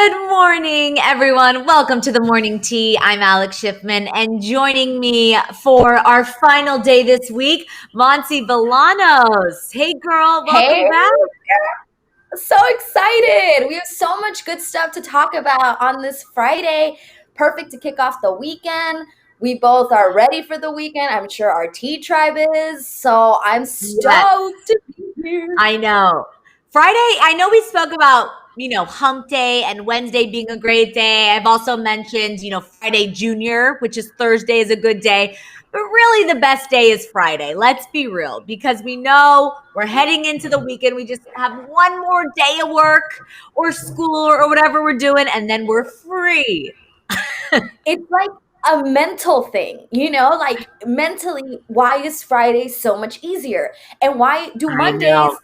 Good morning, everyone. Welcome to the Morning Tea. I'm Alex Schiffman, and joining me for our final day this week, Monty Villanos. Hey, girl, welcome Hey, back. so excited. We have so much good stuff to talk about on this Friday. Perfect to kick off the weekend. We both are ready for the weekend. I'm sure our tea tribe is. So I'm Yes, stoked to be here. I know. Friday, I know we spoke about, hump day and Wednesday being a great day. I've also mentioned, Friday Junior, which is Thursday is a good day. But really, the best day is Friday. Let's be real, because we know we're heading into the weekend. We just have one more day of work or school or whatever we're doing, and then we're free. It's like a mental thing, like mentally, why is Friday so much easier? And why do I know. Mondays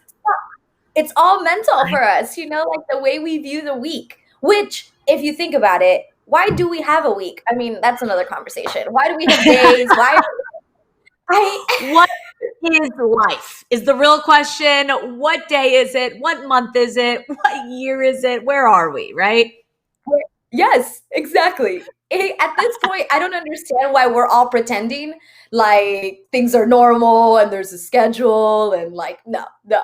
it's all mental for us, like the way we view the week, which, if you think about it, why do we have a week? I mean, that's another conversation. Why do we have days? Why? I, What is life? Is the real question. What day is it? What month is it? What year is it? Where are we, right? yes, exactly. At this point, I don't understand why we're all pretending like things are normal and there's a schedule and like, no, no.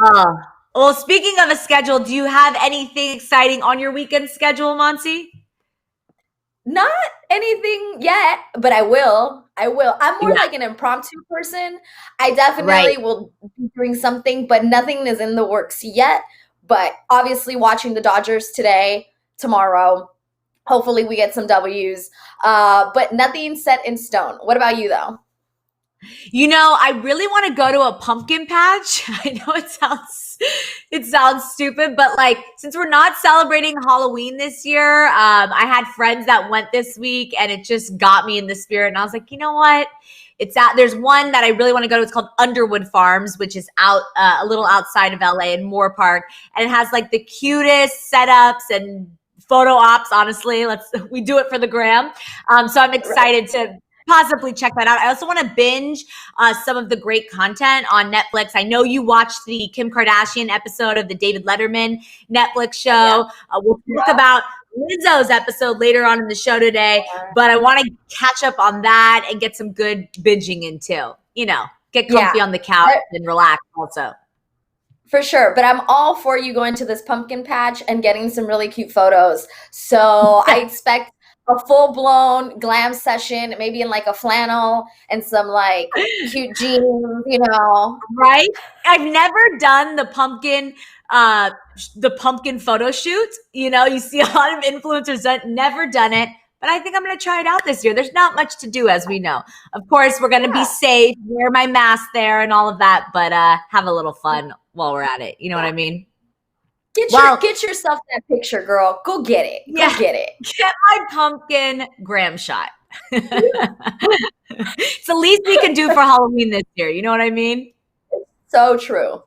Uh, well, speaking of a schedule, do you have anything exciting on your weekend schedule, Monty? Not anything yet, but I will. I will. I'm more Yeah, like an impromptu person. I right. definitely will be doing something, but nothing is in the works yet. But obviously, watching the Dodgers today, tomorrow. Hopefully, we get some W's. But nothing set in stone. What about you, though? I really want to go to a pumpkin patch. I know it sounds stupid, but like since we're not celebrating Halloween this year, I had friends that went this week, and it just got me in the spirit. And I was like, you know what? There's one that I really want to go to. It's called Underwood Farms, which is out a little outside of LA in Moore Park, and it has like the cutest setups and photo ops. Honestly, we do it for the gram. So I'm Right. excited to possibly check that out. I also want to binge some of the great content on Netflix. I know you watched the Kim Kardashian episode of the David Letterman Netflix Yeah. show. We'll talk about Lizzo's episode later on in the show today, but I want to catch up on that and get some good binging in too. Get Yeah. comfy on the couch and relax also. For sure, but I'm all for you going to this pumpkin patch and getting some really cute photos. So I expect a full-blown glam session, maybe in like a flannel and some like cute jeans. Right? I've never done the pumpkin photo shoot. You see a lot of influencers that never done it, but I think I'm going to try it out this year. There's not much to do, as we know. Of course, we're going to be Yeah, safe, wear my mask there and all of that, but have a little fun while we're at it. You know what yeah. I mean? Get Well, yourself that picture, girl. Go get it. Go yeah, get it. get my pumpkin gram shot. It's the least we can do for Halloween this year. You know what I mean? So true.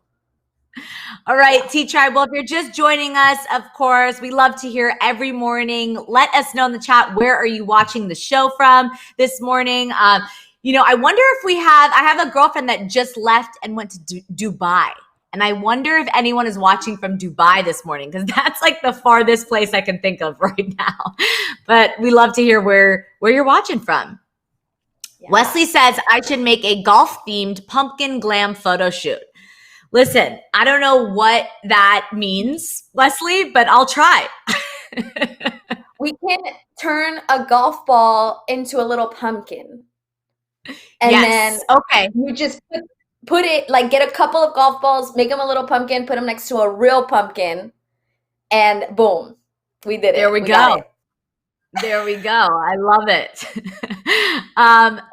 All right, Tea Tribe. Well, if you're just joining us, of course, we love to hear every morning. Let us know in the chat, where are you watching the show from this morning? I wonder if I have a girlfriend that just left and went to Dubai. And I wonder if anyone is watching from Dubai this morning, because that's like the farthest place I can think of right now. But we love to hear where you're watching from. Yeah. Wesley says I should make a golf-themed pumpkin glam photo shoot. Listen, I don't know what that means, Wesley, but I'll try. We can turn a golf ball into a little pumpkin. And then Yes. Okay. you just put it, like, get a couple of golf balls, make them a little pumpkin, put them next to a real pumpkin, and boom, we did There it. we We got go. it. There we go. I love it.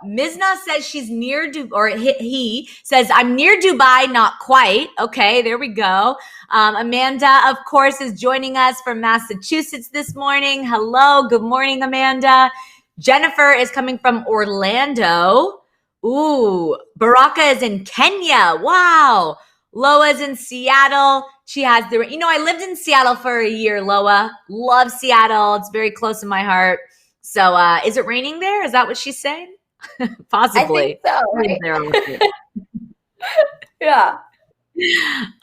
Mizna says she's near or he says, I'm near Dubai, not quite. Okay, there we go. Amanda, of course, is joining us from Massachusetts this morning. Hello. Good morning, Amanda. Jennifer is coming from Orlando. Ooh, Baraka is in Kenya. Wow. Loa's in Seattle. She has I lived in Seattle for a year, Loa. Love Seattle. It's very close in my heart. So is it raining there? Is that what she's saying? I think Possibly. so, right? There with you. Yeah.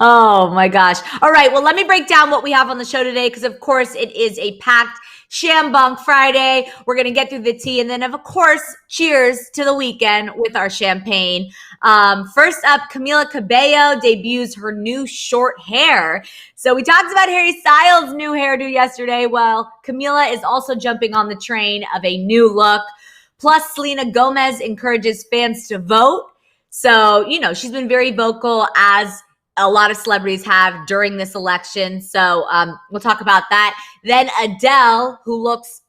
Oh my gosh. All right. Well, let me break down what we have on the show today because, of course, it is a packed Shambunk Friday. We're going to get through the tea. And then, of course, cheers to the weekend with our champagne. First up, Camila Cabello debuts her new short hair. So we talked about Harry Styles' new hairdo yesterday. Well, Camila is also jumping on the train of a new look. Plus, Selena Gomez encourages fans to vote. So, she's been very vocal, as a lot of celebrities have during this election. So we'll talk about that. Then Adele, who looks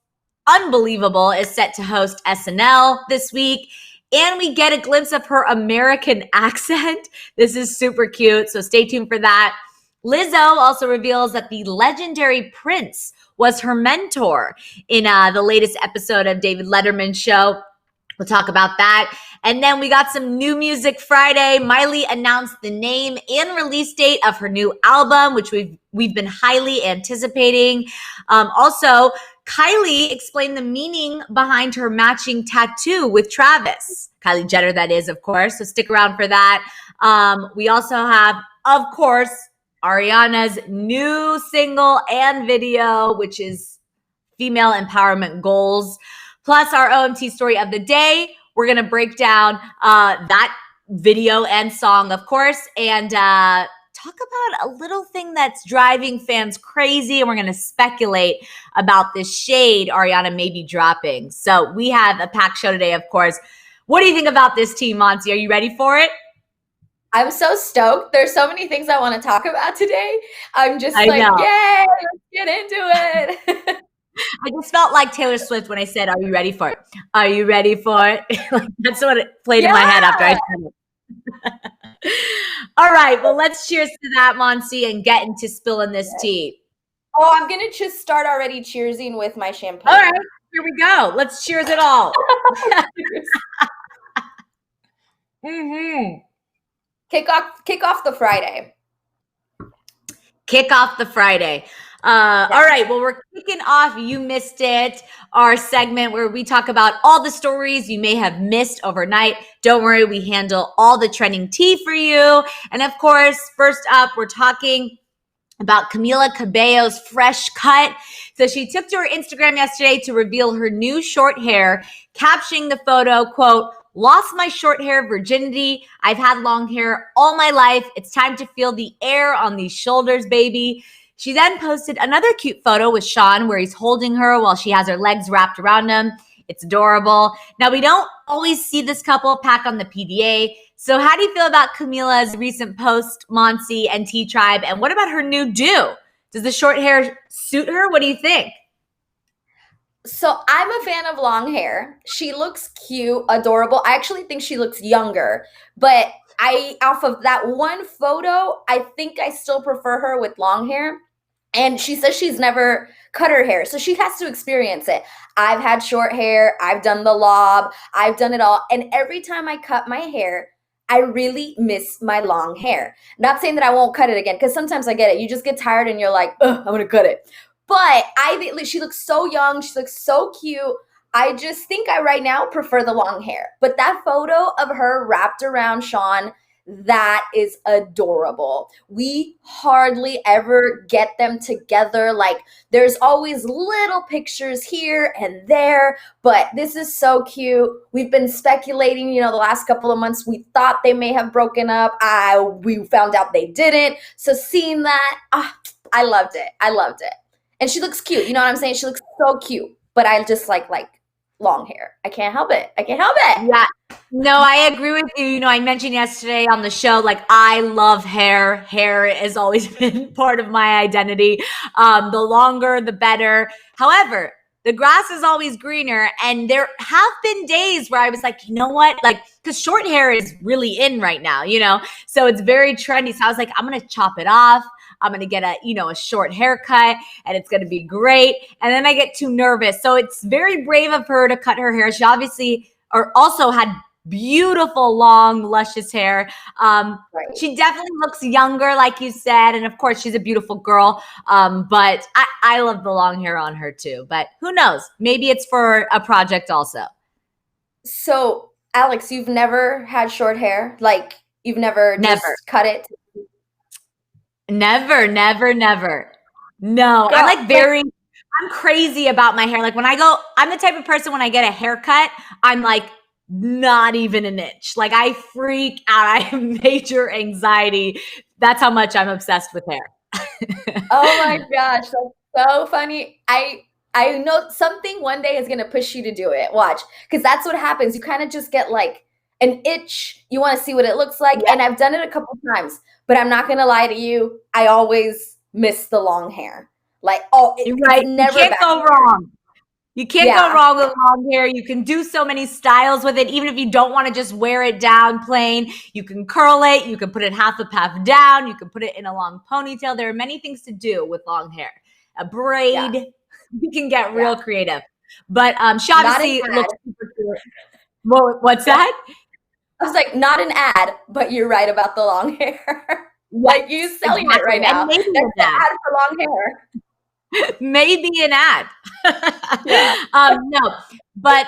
unbelievable, is set to host SNL this week. And we get a glimpse of her American accent. This is super cute. So stay tuned for that. Lizzo also reveals that the legendary Prince was her mentor in the latest episode of David Letterman's show. We'll talk about that. And then we got some new music Friday. Miley announced the name and release date of her new album, which we've been highly anticipating. Also, Kylie explained the meaning behind her matching tattoo with Travis. Kylie Jenner, that is, of course. So stick around for that. We also have, of course, Ariana's new single and video, which is Female Empowerment Goals. Plus our OMT story of the day. We're going to break down that video and song, of course, and talk about a little thing that's driving fans crazy. And we're going to speculate about this shade Ariana may be dropping. So we have a packed show today, of course. What do you think about this team, Monty? Are you ready for it? I'm so stoked. There's so many things I want to talk about today. I'm just I like, know. yay, let's get into it. I just felt like Taylor Swift when I said, "Are you ready for it? Are you ready for it?" Like, that's what it played in my head after I said it. All right, well, let's cheers to that, Monty, and get into spilling this tea. Oh, I'm going to just start already cheersing with my champagne. All right, here we go. Let's cheers it all. Mm-hmm. Kick off the Friday. Kick off the Friday. All right. Well, we're kicking off, you missed it, our segment where we talk about all the stories you may have missed overnight. Don't worry, we handle all the trending tea for you. And of course, first up, we're talking about Camila Cabello's fresh cut. So she took to her Instagram yesterday to reveal her new short hair, captioning the photo, quote, "Lost my short hair virginity. I've had long hair all my life. It's time to feel the air on these shoulders, baby." She then posted another cute photo with Sean where he's holding her while she has her legs wrapped around him. It's adorable. Now, we don't always see this couple pack on the PDA. So how do you feel about Camila's recent post, Monty and T-Tribe? And what about her new do? Does the short hair suit her? What do you think? So I'm a fan of long hair. She looks cute, adorable. I actually think she looks younger. But off of that one photo, I think I still prefer her with long hair. And she says she's never cut her hair, so she has to experience it. I've had short hair. I've done the lob. I've done it all. And every time I cut my hair, I really miss my long hair. Not saying that I won't cut it again, because sometimes I get it. You just get tired and you're like, ugh, I'm going to cut it. But she looks so young. She looks so cute. I just think I right now prefer the long hair. But that photo of her wrapped around Sean, that is adorable. We hardly ever get them together. Like, there's always little pictures here and there, but this is so cute. We've been speculating, the last couple of months. We thought they may have broken up. We found out they didn't. So seeing that, I loved it. I loved it. And she looks cute. You know what I'm saying? She looks so cute. But I just like long hair. I can't help it. Yeah. No, I agree with you. I mentioned yesterday on the show, I love hair. Hair has always been part of my identity. The longer, the better. However, the grass is always greener. And there have been days where I was like, you know what? Because short hair is really in right now, So it's very trendy. So I was like, I'm going to chop it off. I'm going to get a short haircut and it's going to be great. And then I get too nervous. So it's very brave of her to cut her hair. She obviously also had beautiful, long, luscious hair. Right. She definitely looks younger, like you said. And of course, she's a beautiful girl. But I love the long hair on her too. But who knows? Maybe it's for a project also. So, Alex, you've never had short hair? You've never just cut it? Never, never, never. No, Girl, I'm crazy about my hair. Like when I'm the type of person when I get a haircut, I'm like not even an inch. Like I freak out. I have major anxiety. That's how much I'm obsessed with hair. oh my gosh, that's so funny. I know something one day is gonna push you to do it. Watch, because that's what happens. You kind of just get like an itch. You want to see what it looks like, Yeah. and I've done it a couple times. But I'm not gonna lie to you. I always miss the long hair. Like, You're right. it's never You can't back go hair. wrong. You can't Yeah. go wrong with long hair. You can do so many styles with it. Even if you don't want to just wear it down plain, you can curl it. You can put it half up, half down. You can put it in a long ponytail. There are many things to do with long hair. A braid. Yeah. You can get real creative. But she Not an obviously ad. looks super cute. What's Yeah. that? I was like, not an ad, but you're right about the long hair. Like you selling it right Exactly. now. And maybe That's an the ad. ad for long hair. Maybe an ad. Yeah. No, but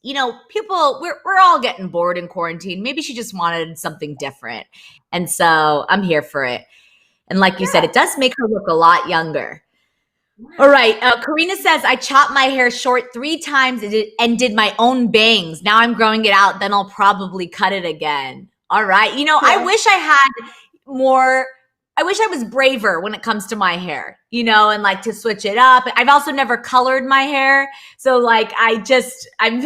you know, people we're all getting bored in quarantine. Maybe she just wanted something different. And so I'm here for it. And like you said, it does make her look a lot younger. All right. Karina says, I chopped my hair short 3 times and did my own bangs. Now I'm growing it out. Then I'll probably cut it again. All right. You know, Yeah. I wish I had more. I wish I was braver when it comes to my hair, you know, and like to switch it up. I've also never colored my hair. So like, I'm,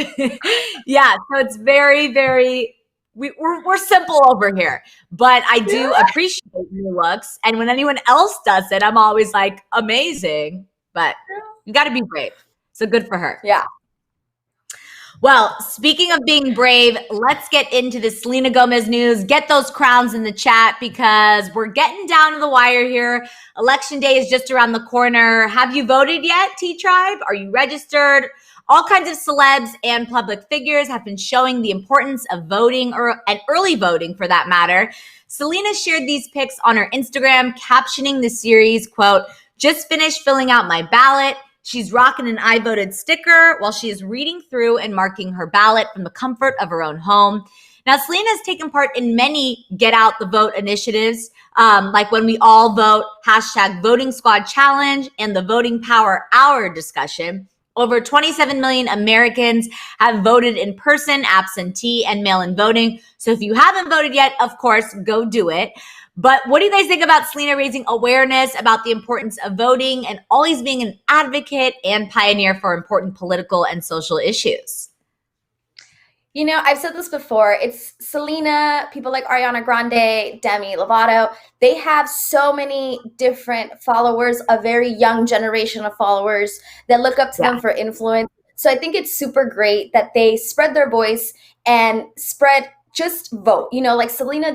yeah. So it's very, very, we're simple over here, but I do appreciate new looks. And when anyone else does it, I'm always like, amazing. But you got to be brave. So good for her. Yeah. Well, speaking of being brave, let's get into the Selena Gomez news. Get those crowns in the chat because we're getting down to the wire here. Election day is just around the corner. Have you voted yet, T-Tribe? Are you registered? All kinds of celebs and public figures have been showing the importance of voting and early voting for that matter. Selena shared these pics on her Instagram, captioning the series, quote, just finished filling out my ballot. She's rocking an I voted sticker while she is reading through and marking her ballot from the comfort of her own home. Now, Selena has taken part in many Get Out the Vote initiatives, like When We All Vote, #Voting Squad Challenge, and the Voting Power Hour discussion. Over 27 million Americans have voted in person, absentee, and mail-in voting. So if you haven't voted yet, of course, go do it. But what do you guys think about Selena raising awareness about the importance of voting and always being an advocate and pioneer for important political and social issues? You know, I've said this before. It's Selena, people like Ariana Grande, Demi Lovato. They have so many different followers, a very young generation of followers that look up to them for influence. So I think it's super great that they spread their voice and just vote. You know, like Selena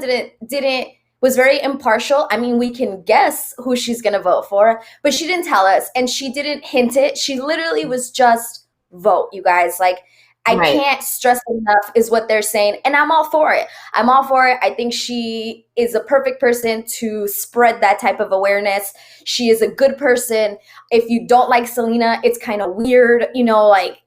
was very impartial. I mean, we can guess who she's going to vote for, but she didn't tell us and she didn't hint it. She literally was just vote, you guys. Like, I can't stress enough is what they're saying. And I'm all for it. I think she is a perfect person to spread that type of awareness. She is a good person. If you don't like Selena, it's kind of weird. You know, like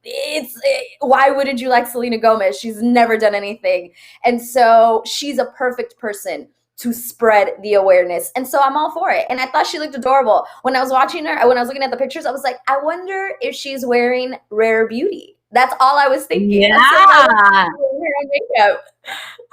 why wouldn't you like Selena Gomez? She's never done anything. And so she's a perfect person to spread the awareness. And so I'm all for it. And I thought she looked adorable. When I was watching her, when I was looking at the pictures, I was like, I wonder if she's wearing Rare Beauty. That's all I was thinking. Yeah. Makeup.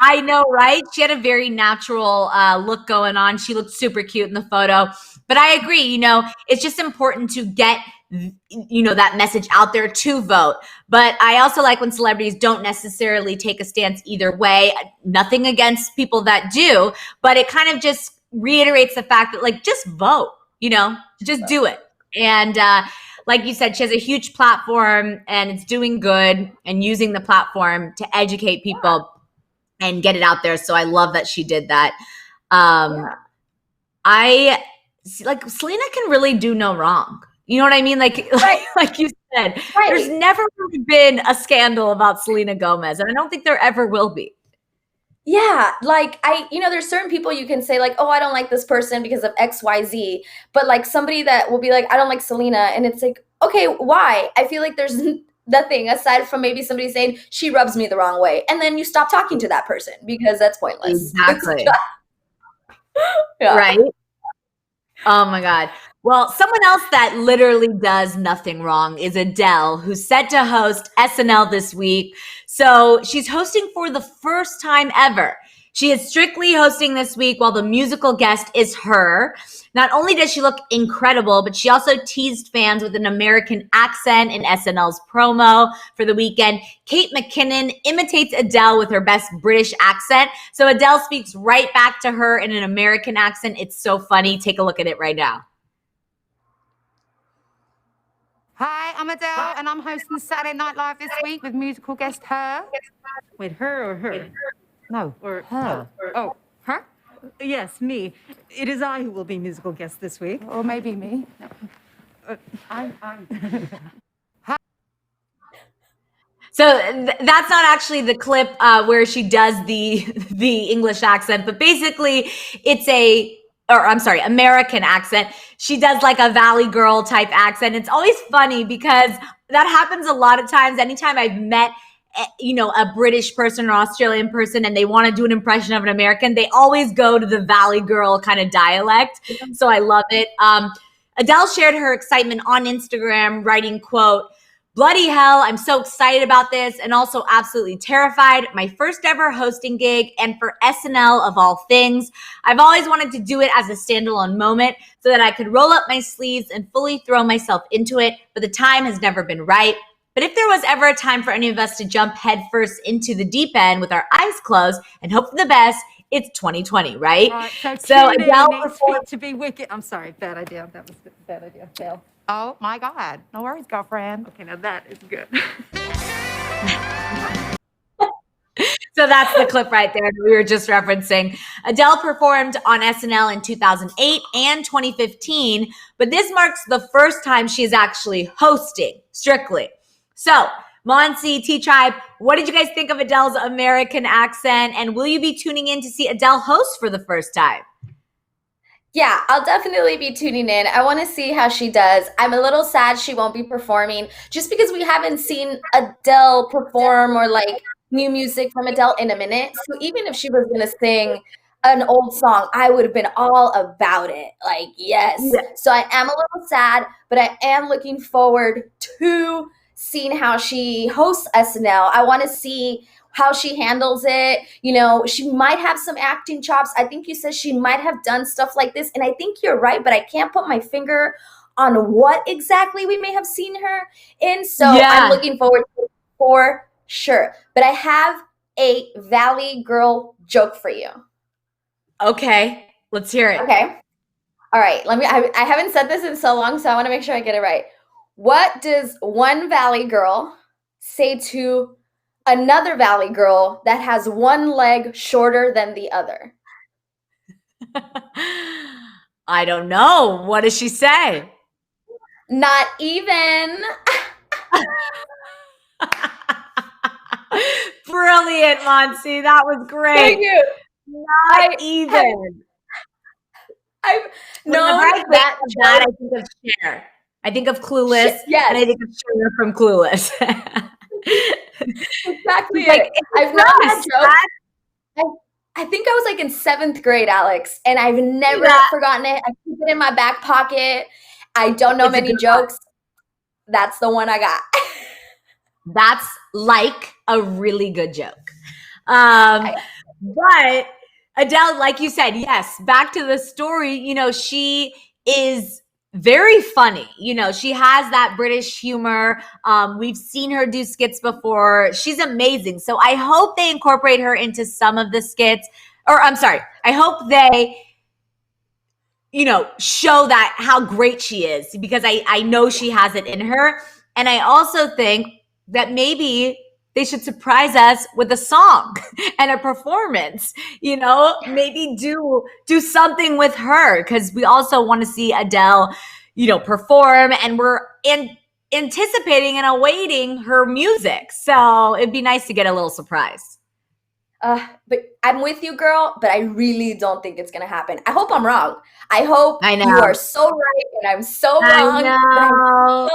I know, right? She had a very natural look going on. She looked super cute in the photo. But I agree, you know, it's just important to get, you know, that message out there to vote. But I also like when celebrities don't necessarily take a stance either way. Nothing against people that do, but it kind of just reiterates the fact that, like, just vote, you know, just do it. And like you said, she has a huge platform and it's doing good and using the platform to educate people and get it out there. So I love that she did that. I like Selena can really do no wrong. You know what I mean? Like you said, there's never really been a scandal about Selena Gomez, and I don't think there ever will be. Yeah, like there's certain people you can say like, oh, I don't like this person because of XYZ, but like somebody that will be like, I don't like Selena, and it's like, okay, why? I feel like there's nothing aside from maybe somebody saying she rubs me the wrong way, and then you stop talking to that person because that's pointless. Exactly. Yeah. Right? Oh my God. Well, someone else that literally does nothing wrong is Adele, who's set to host SNL this week. So she's hosting for the first time ever. She is strictly hosting this week while the musical guest is her. Not only does she look incredible, but she also teased fans with an American accent in SNL's promo for the weekend. Kate McKinnon imitates Adele with her best British accent. So Adele speaks right back to her in an American accent. It's so funny. Take a look at it right now. Hi, I'm Adele, and I'm hosting Saturday Night Live this week with musical guest Her. Wait, her or her? No, Or Her. Oh, Her? yes, me. It is I who will be musical guest this week. Or maybe me. I'm. So that's not actually the clip where she does the English accent, but basically it's American accent. She does like a Valley Girl type accent. It's always funny because that happens a lot of times. Anytime I've met a British person or Australian person and they want to do an impression of an American, they always go to the Valley Girl kind of dialect. So I love it. Adele shared her excitement on Instagram, writing, quote, "Bloody hell, I'm so excited about this and also absolutely terrified. My first ever hosting gig and for SNL of all things. I've always wanted to do it as a standalone moment so that I could roll up my sleeves and fully throw myself into it, but the time has never been right. But if there was ever a time for any of us to jump headfirst into the deep end with our eyes closed and hope for the best, it's 2020, right?" Right, So Adele Adele needs feet to be wicked. I'm sorry, bad idea. That was a bad idea. Fail. Oh my God. No worries, girlfriend. Okay, now that is good. So that's the clip right there that we were just referencing. Adele performed on SNL in 2008 and 2015, but this marks the first time she is actually hosting strictly. So, Monsi, T-Tribe, what did you guys think of Adele's American accent? And will you be tuning in to see Adele host for the first time? Yeah, I'll definitely be tuning in. I want to see how she does. I'm a little sad she won't be performing just because we haven't seen Adele perform or like new music from Adele in a minute. So even if she was going to sing an old song, I would have been all about it. Like, yes. Yeah. So I am a little sad, but I am looking forward to seeing how she hosts SNL. I want to see how she handles it. You know, she might have some acting chops. I think you said she might have done stuff like this. And I think you're right, but I can't put my finger on what exactly we may have seen her in. So Yeah. I'm looking forward to it for sure. But I have a Valley Girl joke for you. Okay, let's hear it. Okay. All right. I haven't said this in so long, so I want to make sure I get it right. What does one Valley Girl say to another Valley Girl that has one leg shorter than the other? I don't know. What does she say? Not even. Brilliant, Monsi. That was great. Thank you. Not even. I've known Whenever I think that of that, I think of Cher. I think of Clueless. Yes. And I think of Cher from Clueless. Exactly Like, it. I've known that joke. I think I was like in 7th grade, Alex, and I've never forgotten it. I keep it in my back pocket. I don't know many jokes. That's the one I got. That's like a really good joke. But Adele, like you said, yes, back to the story, you know, she is very funny. You know, she has that British humor. We've seen her do skits before. She's amazing. So I hope they incorporate her into some of the skits. Or I'm sorry, I hope they, you know, show that how great she is, because I know she has it in her. And I also think that maybe they should surprise us with a song and a performance, you know, maybe do something with her, because we also want to see Adele, you know, perform, and we're anticipating and awaiting her music. So it'd be nice to get a little surprise. But I'm with you, girl, but I really don't think it's going to happen. I hope I'm wrong. I hope I know. you are so right and I'm so wrong. I know.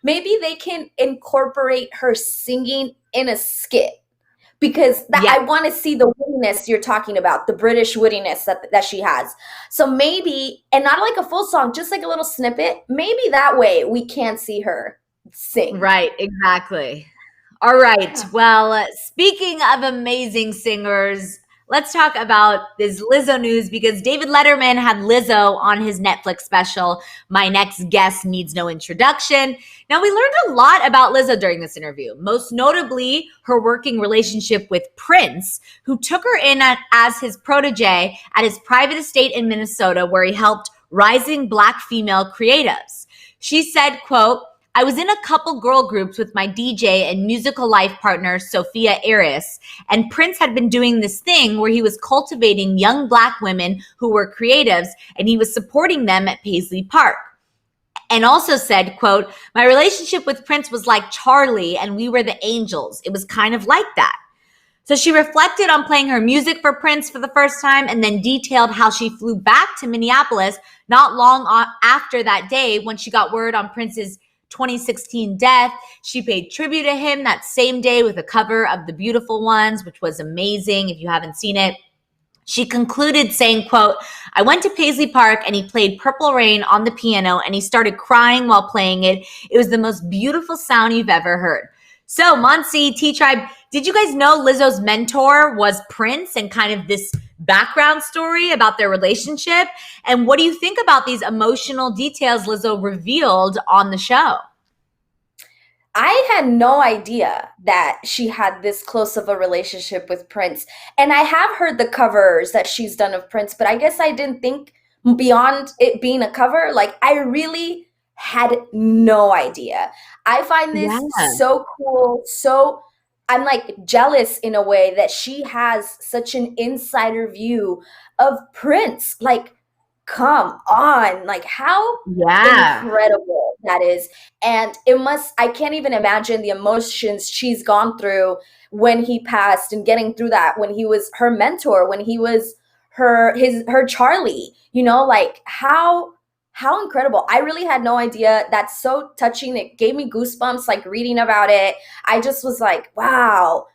Maybe they can incorporate her singing in a skit. because Yeah. I want to see the wittiness you're talking about, the British wittiness that she has. So maybe, and not like a full song, just like a little snippet, maybe that way we can see her sing. Right, exactly. All right. Well, speaking of amazing singers, let's talk about this Lizzo news because David Letterman had Lizzo on his Netflix special, My Next Guest Needs No Introduction. Now, we learned a lot about Lizzo during this interview, most notably her working relationship with Prince, who took her in as his protege at his private estate in Minnesota, where he helped rising Black female creatives. She said, quote, I was in a couple girl groups with my DJ and musical life partner, Sophia Eris, and Prince had been doing this thing where he was cultivating young Black women who were creatives, and he was supporting them at Paisley Park. And also said, quote, my relationship with Prince was like Charlie and we were the angels. It was kind of like that. So she reflected on playing her music for Prince for the first time and then detailed how she flew back to Minneapolis not long after that day when she got word on Prince's 2016 death. She paid tribute to him that same day with a cover of The Beautiful Ones, which was amazing if you haven't seen it. She concluded saying, quote, I went to Paisley Park and he played Purple Rain on the piano and he started crying while playing it. It was the most beautiful sound you've ever heard. So, Monsi, T-Tribe, did you guys know Lizzo's mentor was Prince and kind of this background story about their relationship? And what do you think about these emotional details Lizzo revealed on the show? I had no idea that she had this close of a relationship with Prince. And I have heard the covers that she's done of Prince, but I guess I didn't think beyond it being a cover. Like, I really had no idea. I find this so cool. So I'm like jealous in a way that she has such an insider view of Prince. Like, come on, like how incredible that is. And I can't even imagine the emotions she's gone through when he passed and getting through that, when he was her mentor, when he was her Charlie, like how incredible. I really had no idea. That's so touching. It gave me goosebumps, like reading about it. I just was like, wow.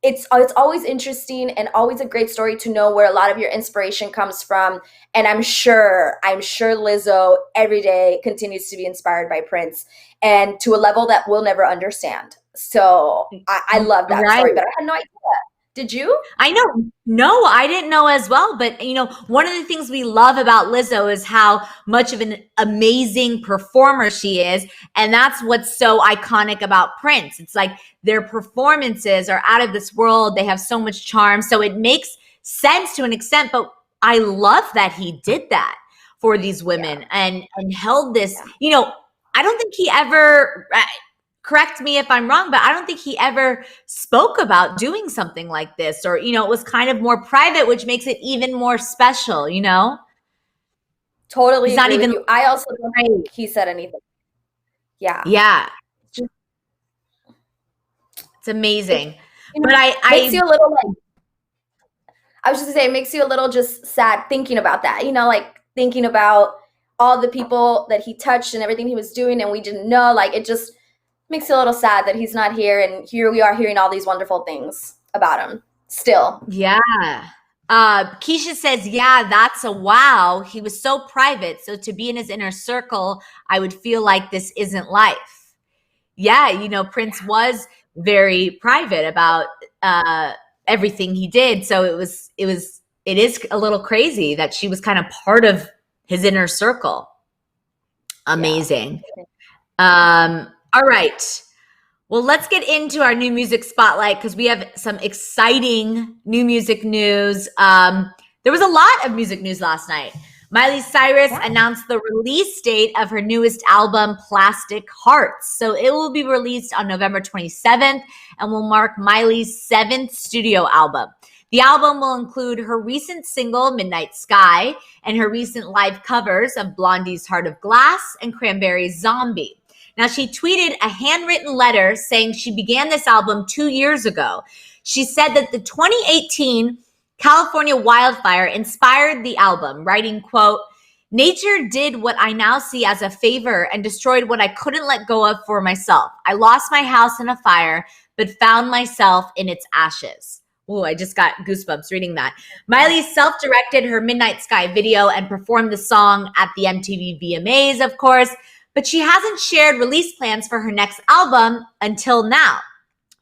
It's always interesting and always a great story to know where a lot of your inspiration comes from. And I'm sure Lizzo every day continues to be inspired by Prince and to a level that we'll never understand. So I love that story, but I had no idea. Did you? I know. No, I didn't know as well. But, one of the things we love about Lizzo is how much of an amazing performer she is. And that's what's so iconic about Prince. It's like their performances are out of this world. They have so much charm. So it makes sense to an extent. But I love that he did that for these women and held this, I don't think he ever... correct me if I'm wrong, but I don't think he ever spoke about doing something like this or, it was kind of more private, which makes it even more special, Totally. He's not even, with you. I also don't think he said anything. Yeah. Yeah. It's amazing. But makes you a little like, I was just gonna say, it makes you a little just sad thinking about that, like thinking about all the people that he touched and everything he was doing and we didn't know, like it just makes you a little sad that he's not here, and here we are hearing all these wonderful things about him still. Yeah. Keisha says, yeah, that's a wow. He was so private. So to be in his inner circle, I would feel like this isn't life. Yeah, Prince was very private about everything he did. So it is a little crazy that she was kind of part of his inner circle. Amazing. Yeah. All right. Well, let's get into our new music spotlight because we have some exciting new music news. There was a lot of music news last night. Miley Cyrus announced the release date of her newest album, Plastic Hearts. So it will be released on November 27th and will mark Miley's 7th studio album. The album will include her recent single, Midnight Sky, and her recent live covers of Blondie's Heart of Glass and Cranberries' Zombie. Now, she tweeted a handwritten letter saying she began this album 2 years ago. She said that the 2018 California wildfire inspired the album, writing, quote, nature did what I now see as a favor and destroyed what I couldn't let go of for myself. I lost my house in a fire, but found myself in its ashes. Oh, I just got goosebumps reading that. Miley self-directed her Midnight Sky video and performed the song at the MTV VMAs, of course, but she hasn't shared release plans for her next album until now.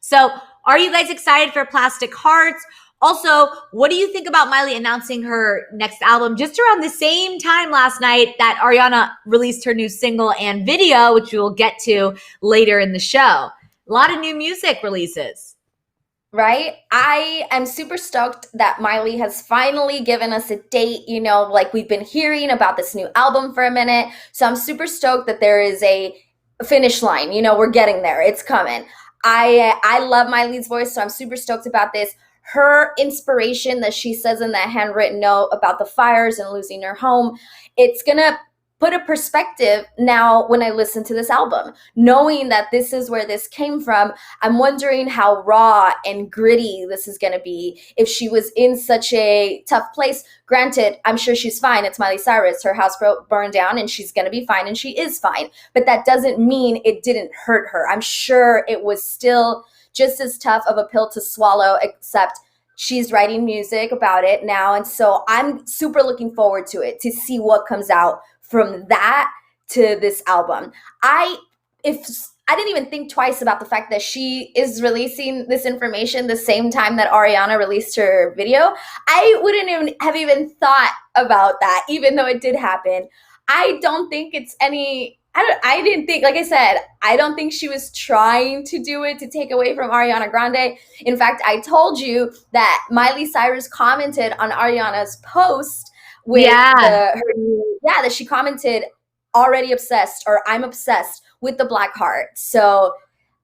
So are you guys excited for Plastic Hearts? Also, what do you think about Miley announcing her next album just around the same time last night that Ariana released her new single and video, which we will get to later in the show? A lot of new music releases. Right? I am super stoked that Miley has finally given us a date. You know, like we've been hearing about this new album for a minute. So I'm super stoked that there is a finish line. You know, we're getting there. It's coming. I love Miley's voice, so I'm super stoked about this. Her inspiration that she says in that handwritten note about the fires and losing her home, it's going to put a perspective now when I listen to this album. Knowing that this is where this came from, I'm wondering how raw and gritty this is going to be if she was in such a tough place. Granted, I'm sure she's fine. It's Miley Cyrus. Her house burned down and she's going to be fine, and she is fine. But that doesn't mean it didn't hurt her. I'm sure it was still just as tough of a pill to swallow, except she's writing music about it now. And so I'm super looking forward to it, to see what comes out from that to this album. I didn't even think twice about the fact that she is releasing this information the same time that Ariana released her video. I wouldn't even have thought about that, even though it did happen. I don't think it's any, I didn't think, like I said, I don't think she was trying to do it to take away from Ariana Grande. In fact, I told you that Miley Cyrus commented on Ariana's post with that she commented, already obsessed, or I'm obsessed with the black heart. So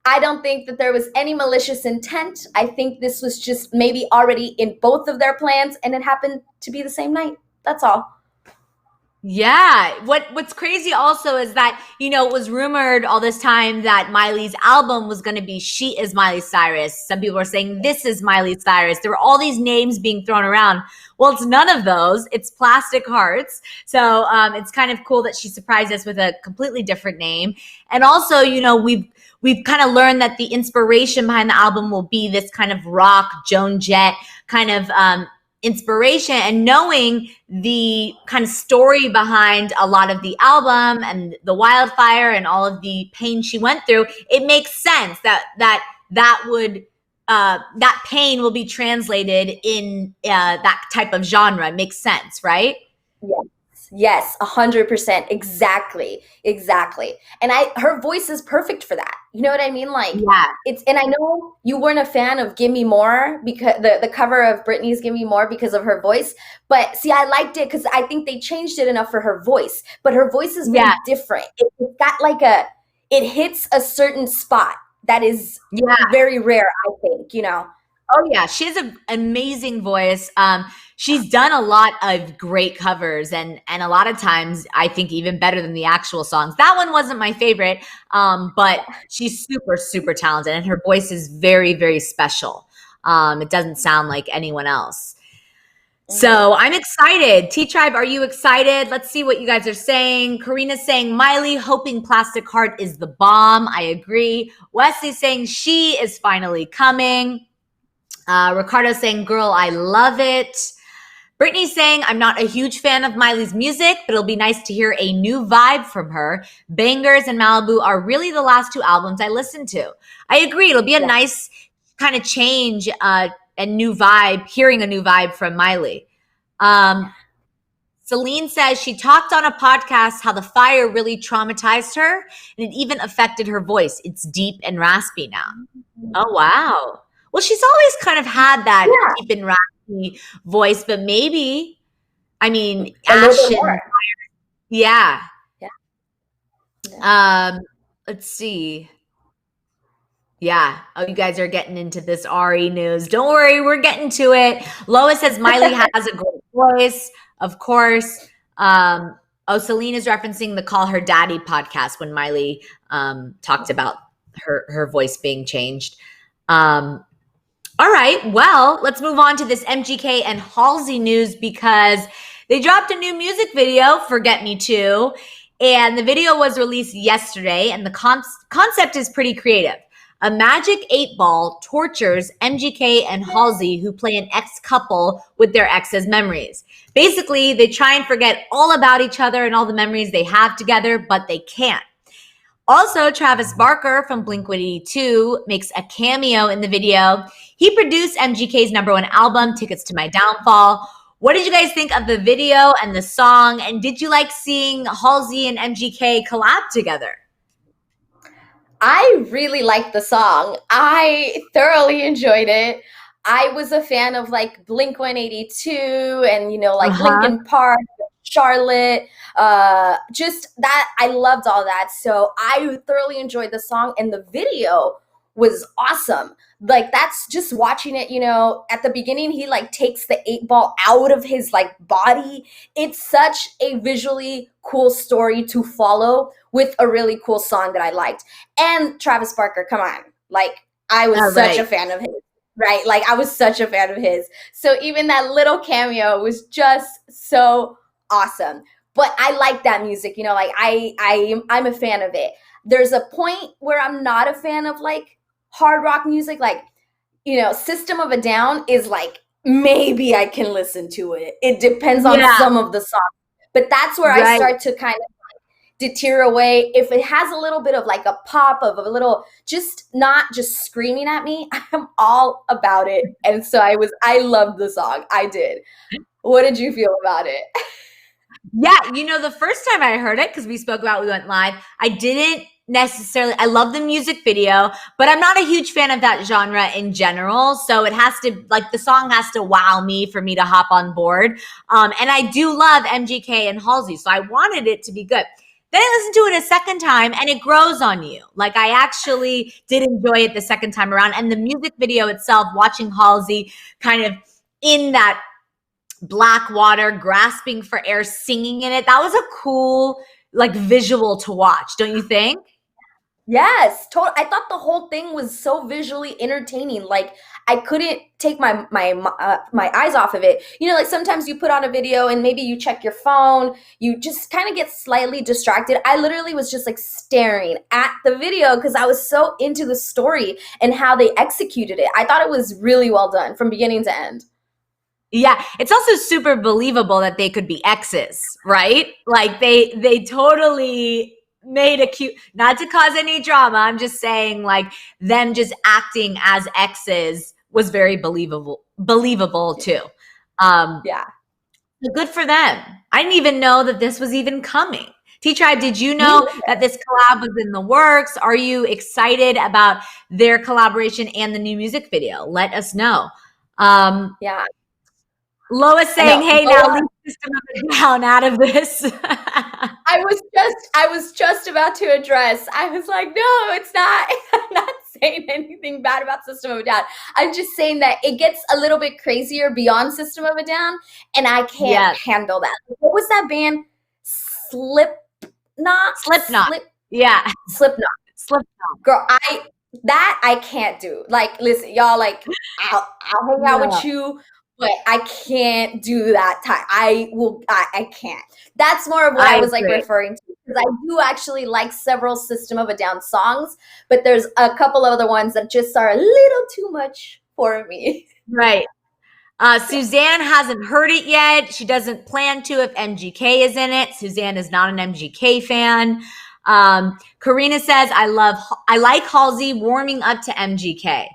I don't think that there was any malicious intent. I think this was just maybe already in both of their plans, and it happened to be the same night. That's all. Yeah. What's crazy also is that, you know, it was rumored all this time that Miley's album was going to be She Is Miley Cyrus. Some people were saying This Is Miley Cyrus. There were all these names being thrown around. Well, it's none of those. It's Plastic Hearts. So it's kind of cool that she surprised us with a completely different name. And also, you know, we've kind of learned that the inspiration behind the album will be this kind of rock, Joan Jett kind of inspiration, and knowing the kind of story behind a lot of the album and the wildfire and all of the pain she went through, it makes sense that would that pain will be translated in that type of genre. It makes sense, right? Yes, 100%. Exactly. And her voice is perfect for that. You know what I mean? Like, and I know you weren't a fan of Give Me More, because the cover of Britney's Give Me More, because of her voice. But see, I liked it because I think they changed it enough for her voice. But her voice is very different. It's got like it hits a certain spot that is very rare, I think, you know. Oh yeah, she has an amazing voice. She's done a lot of great covers, and a lot of times I think even better than the actual songs. That one wasn't my favorite, but she's super, super talented, and her voice is very, very special. It doesn't sound like anyone else. So I'm excited. T-Tribe, are you excited? Let's see what you guys are saying. Karina's saying, Miley hoping Plastic Heart is the bomb. I agree. Wesley's saying she is finally coming. Ricardo's saying, girl, I love it. Brittany's saying, I'm not a huge fan of Miley's music, but it'll be nice to hear a new vibe from her. Bangers and Malibu are really the last two albums I listened to. I agree. It'll be a nice kind of change and new vibe, hearing a new vibe from Miley. Celine says she talked on a podcast how the fire really traumatized her, and it even affected her voice. It's deep and raspy now. Oh, wow. Well, she's always kind of had that deep and raspy voice, but maybe, I mean, Ash and Fire. Yeah. Let's see. Yeah. Oh, you guys are getting into this Ari news. Don't worry, we're getting to it. Lois says Miley has a great voice, of course. Celine is referencing the Call Her Daddy podcast when Miley talked about her voice being changed. All right, well, let's move on to this MGK and Halsey news, because they dropped a new music video, Forget Me Too, and the video was released yesterday, and the concept is pretty creative. A magic 8-ball tortures MGK and Halsey, who play an ex-couple with their ex's memories. Basically, they try and forget all about each other and all the memories they have together, but they can't. Also, Travis Barker from Blink-182 makes a cameo in the video. He produced MGK's #1 album, Tickets to My Downfall. What did you guys think of the video and the song? And did you like seeing Halsey and MGK collab together? I really liked the song. I thoroughly enjoyed it. I was a fan of like Blink-182 and, you know, like Linkin Park, Charlotte, just that. I loved all that. So I thoroughly enjoyed the song, and the video was awesome. Like, that's just watching it, you know, at the beginning, he like takes the 8-ball out of his like body. It's such a visually cool story to follow with a really cool song that I liked. And Travis Barker, come on. Like, I was such a fan of his, right? Like, I was such a fan of his. So even that little cameo was just so awesome. But I like that music, you know, like I'm a fan of it. There's a point where I'm not a fan of like hard rock music, like, you know, System of a Down is like, maybe I can listen to it. It depends on some of the songs. But that's where I start to kind of like deter away. If it has a little bit of like a pop of a little, just not just screaming at me, I'm all about it. And so I loved the song. I did. What did you feel about it? Yeah, you know, the first time I heard it, because we spoke about we went live, I didn't necessarily, I love the music video, but I'm not a huge fan of that genre in general. So it has to, like, the song has to wow me for me to hop on board. And I do love MGK and Halsey, so I wanted it to be good. Then I listened to it a second time and it grows on you. Like, I actually did enjoy it the second time around. And the music video itself, watching Halsey kind of in that black water, grasping for air, singing in it, that was a cool, like, visual to watch, don't you think? Yes, I thought the whole thing was so visually entertaining. Like, I couldn't take my eyes off of it. You know, like sometimes you put on a video and maybe you check your phone, you just kind of get slightly distracted. I literally was just like staring at the video because I was so into the story and how they executed it. I thought it was really well done from beginning to end. Yeah, it's also super believable that they could be exes, right? Like, they totally made a cute, not to cause any drama, I'm just saying, like, them just acting as exes was very believable too. Yeah. Good for them. I didn't even know that this was even coming. T-Tribe, did you know that this collab was in the works? Are you excited about their collaboration and the new music video? Let us know. Yeah. Lois saying, "Hey, now leave System of a Down out of this." I was just about to address. I was like, no, it's not. I'm not saying anything bad about System of a Down. I'm just saying that it gets a little bit crazier beyond System of a Down, and I can't handle that. What was that band? Slipknot. Yeah. Slipknot. Girl, I can't do. Like, listen, y'all, like, I'll hang out with you, but I can't do that type. I can't. That's more of what I was like referring to, because I do actually like several System of a Down songs, but there's a couple of other ones that just are a little too much for me. Right. Suzanne hasn't heard it yet. She doesn't plan to if MGK is in it. Suzanne is not an MGK fan. Karina says, I like Halsey warming up to MGK.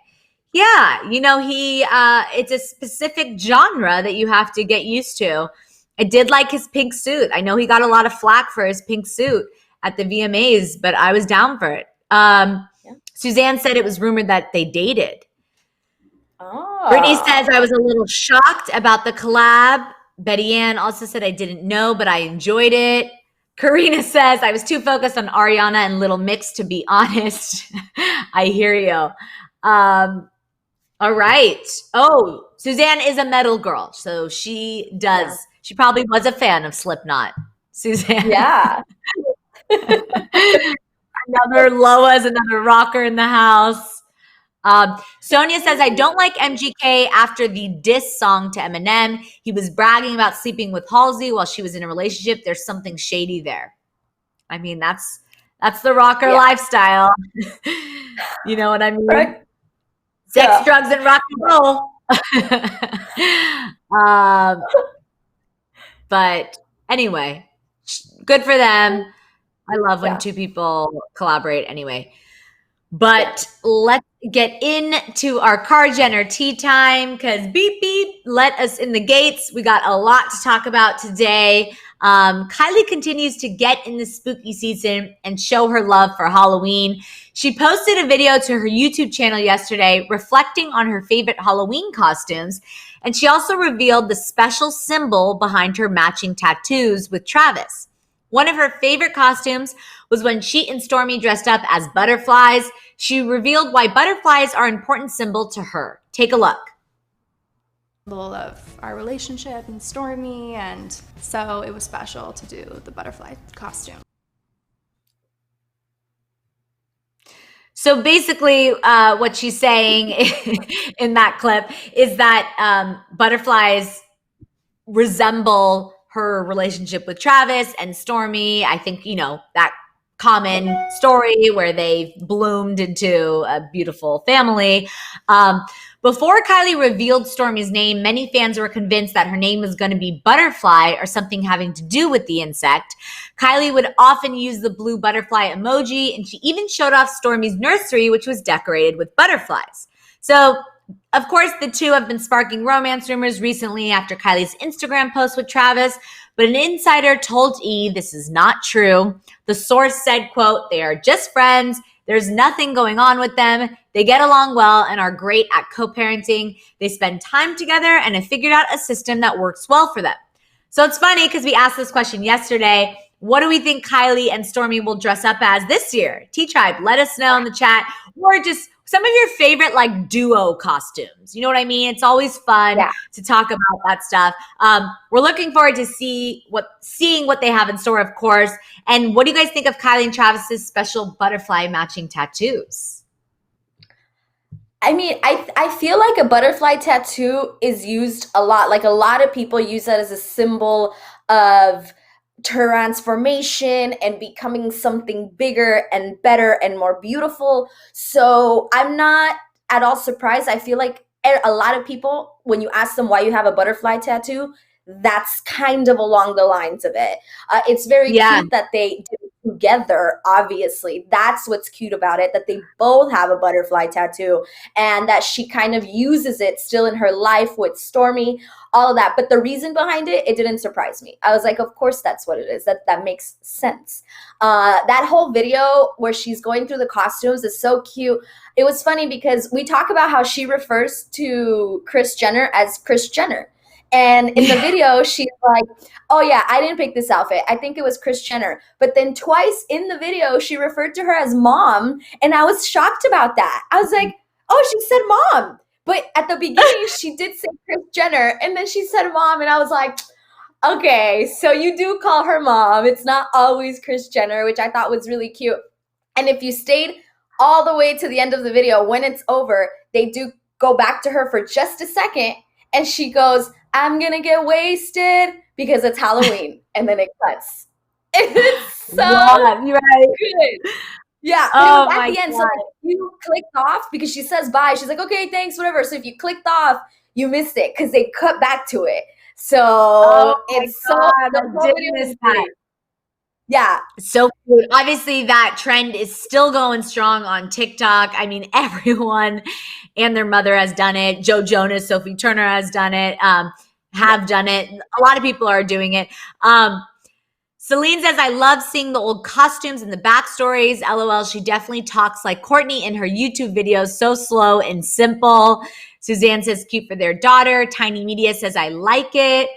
Yeah, you know, it's a specific genre that you have to get used to. I did like his pink suit. I know he got a lot of flack for his pink suit at the VMAs, but I was down for it. Suzanne said it was rumored that they dated. Oh. Brittany says, I was a little shocked about the collab. Betty Ann also said, I didn't know, but I enjoyed it. Karina says, I was too focused on Ariana and Little Mix, to be honest. I hear you. All right. Oh, Suzanne is a metal girl, so she does. Yeah. She probably was a fan of Slipknot. Suzanne. Yeah. Another Loa's, another rocker in the house. Sonia says, I don't like MGK after the diss song to Eminem. He was bragging about sleeping with Halsey while she was in a relationship. There's something shady there. I mean, that's That's the rocker lifestyle. You know what I mean? Right. Sex, drugs, and rock and roll. But anyway, good for them. I love when two people collaborate anyway. But let's get into our car Jenner tea time, because beep, beep, let us in the gates. We got a lot to talk about today. Kylie continues to get in the spooky season and show her love for Halloween. She posted a video to her YouTube channel yesterday reflecting on her favorite Halloween costumes. And she also revealed the special symbol behind her matching tattoos with Travis. One of her favorite costumes was when she and Stormi dressed up as butterflies. She revealed why butterflies are an important symbol to her. Take a look. Of our relationship and Stormi, and so it was special to do the butterfly costume. So basically, what she's saying in that clip is that butterflies resemble her relationship with Travis and Stormi. I think, you know, that common story where they bloomed into a beautiful family. Before Kylie revealed Stormi's name, many fans were convinced that her name was going to be Butterfly or something having to do with the insect. Kylie would often use the blue butterfly emoji, and she even showed off Stormi's nursery, which was decorated with butterflies. So, of course, the two have been sparking romance rumors recently after Kylie's Instagram post with Travis, but an insider told E! This is not true. The source said, quote, "They are just friends. There's nothing going on with them. They get along well and are great at co-parenting. They spend time together and have figured out a system that works well for them." So it's funny because we asked this question yesterday. What do we think Kylie and Stormi will dress up as this year? T-Tribe, let us know in the chat. Or just some of your favorite like duo costumes. You know what I mean? It's always fun to talk about that stuff. We're looking forward to seeing what they have in store, of course. And what do you guys think of Kylie and Travis's special butterfly matching tattoos? I mean, I feel like a butterfly tattoo is used a lot. Like a lot of people use that as a symbol of transformation and becoming something bigger and better and more beautiful. So I'm not at all surprised. I feel like a lot of people, when you ask them why you have a butterfly tattoo, that's kind of along the lines of it. It's very cute that they do it together, obviously. That's what's cute about it, that they both have a butterfly tattoo and that she kind of uses it still in her life with Stormi, all of that. But the reason behind it, it didn't surprise me. I was like, of course that's what it is. That makes sense. That whole video where she's going through the costumes is so cute. It was funny because we talk about how she refers to Kris Jenner as Kris Jenner. And in the video, she's like, "Oh yeah, I didn't pick this outfit. I think it was Kris Jenner." But then twice in the video, she referred to her as mom. And I was shocked about that. I was like, oh, she said mom. But at the beginning, she did say Kris Jenner. And then she said mom. And I was like, okay, so you do call her mom. It's not always Kris Jenner, which I thought was really cute. And if you stayed all the way to the end of the video, when it's over, they do go back to her for just a second. And she goes, "I'm going to get wasted because it's Halloween." And then it cuts. It's so you're right. good. Yeah. Oh, at the end, so like, you clicked off because she says bye. She's like, "Okay, thanks, whatever." So if you clicked off, you missed it because they cut back to it. So it's so yeah. So cute. Obviously, that trend is still going strong on TikTok. I mean, everyone and their mother has done it. Joe Jonas, Sophie Turner has done it, have done it. A lot of people are doing it. Celine says, "I love seeing the old costumes and the backstories. LOL, she definitely talks like Courtney in her YouTube videos. So slow and simple." Suzanne says, "Cute for their daughter." Tiny Media says, "I like it."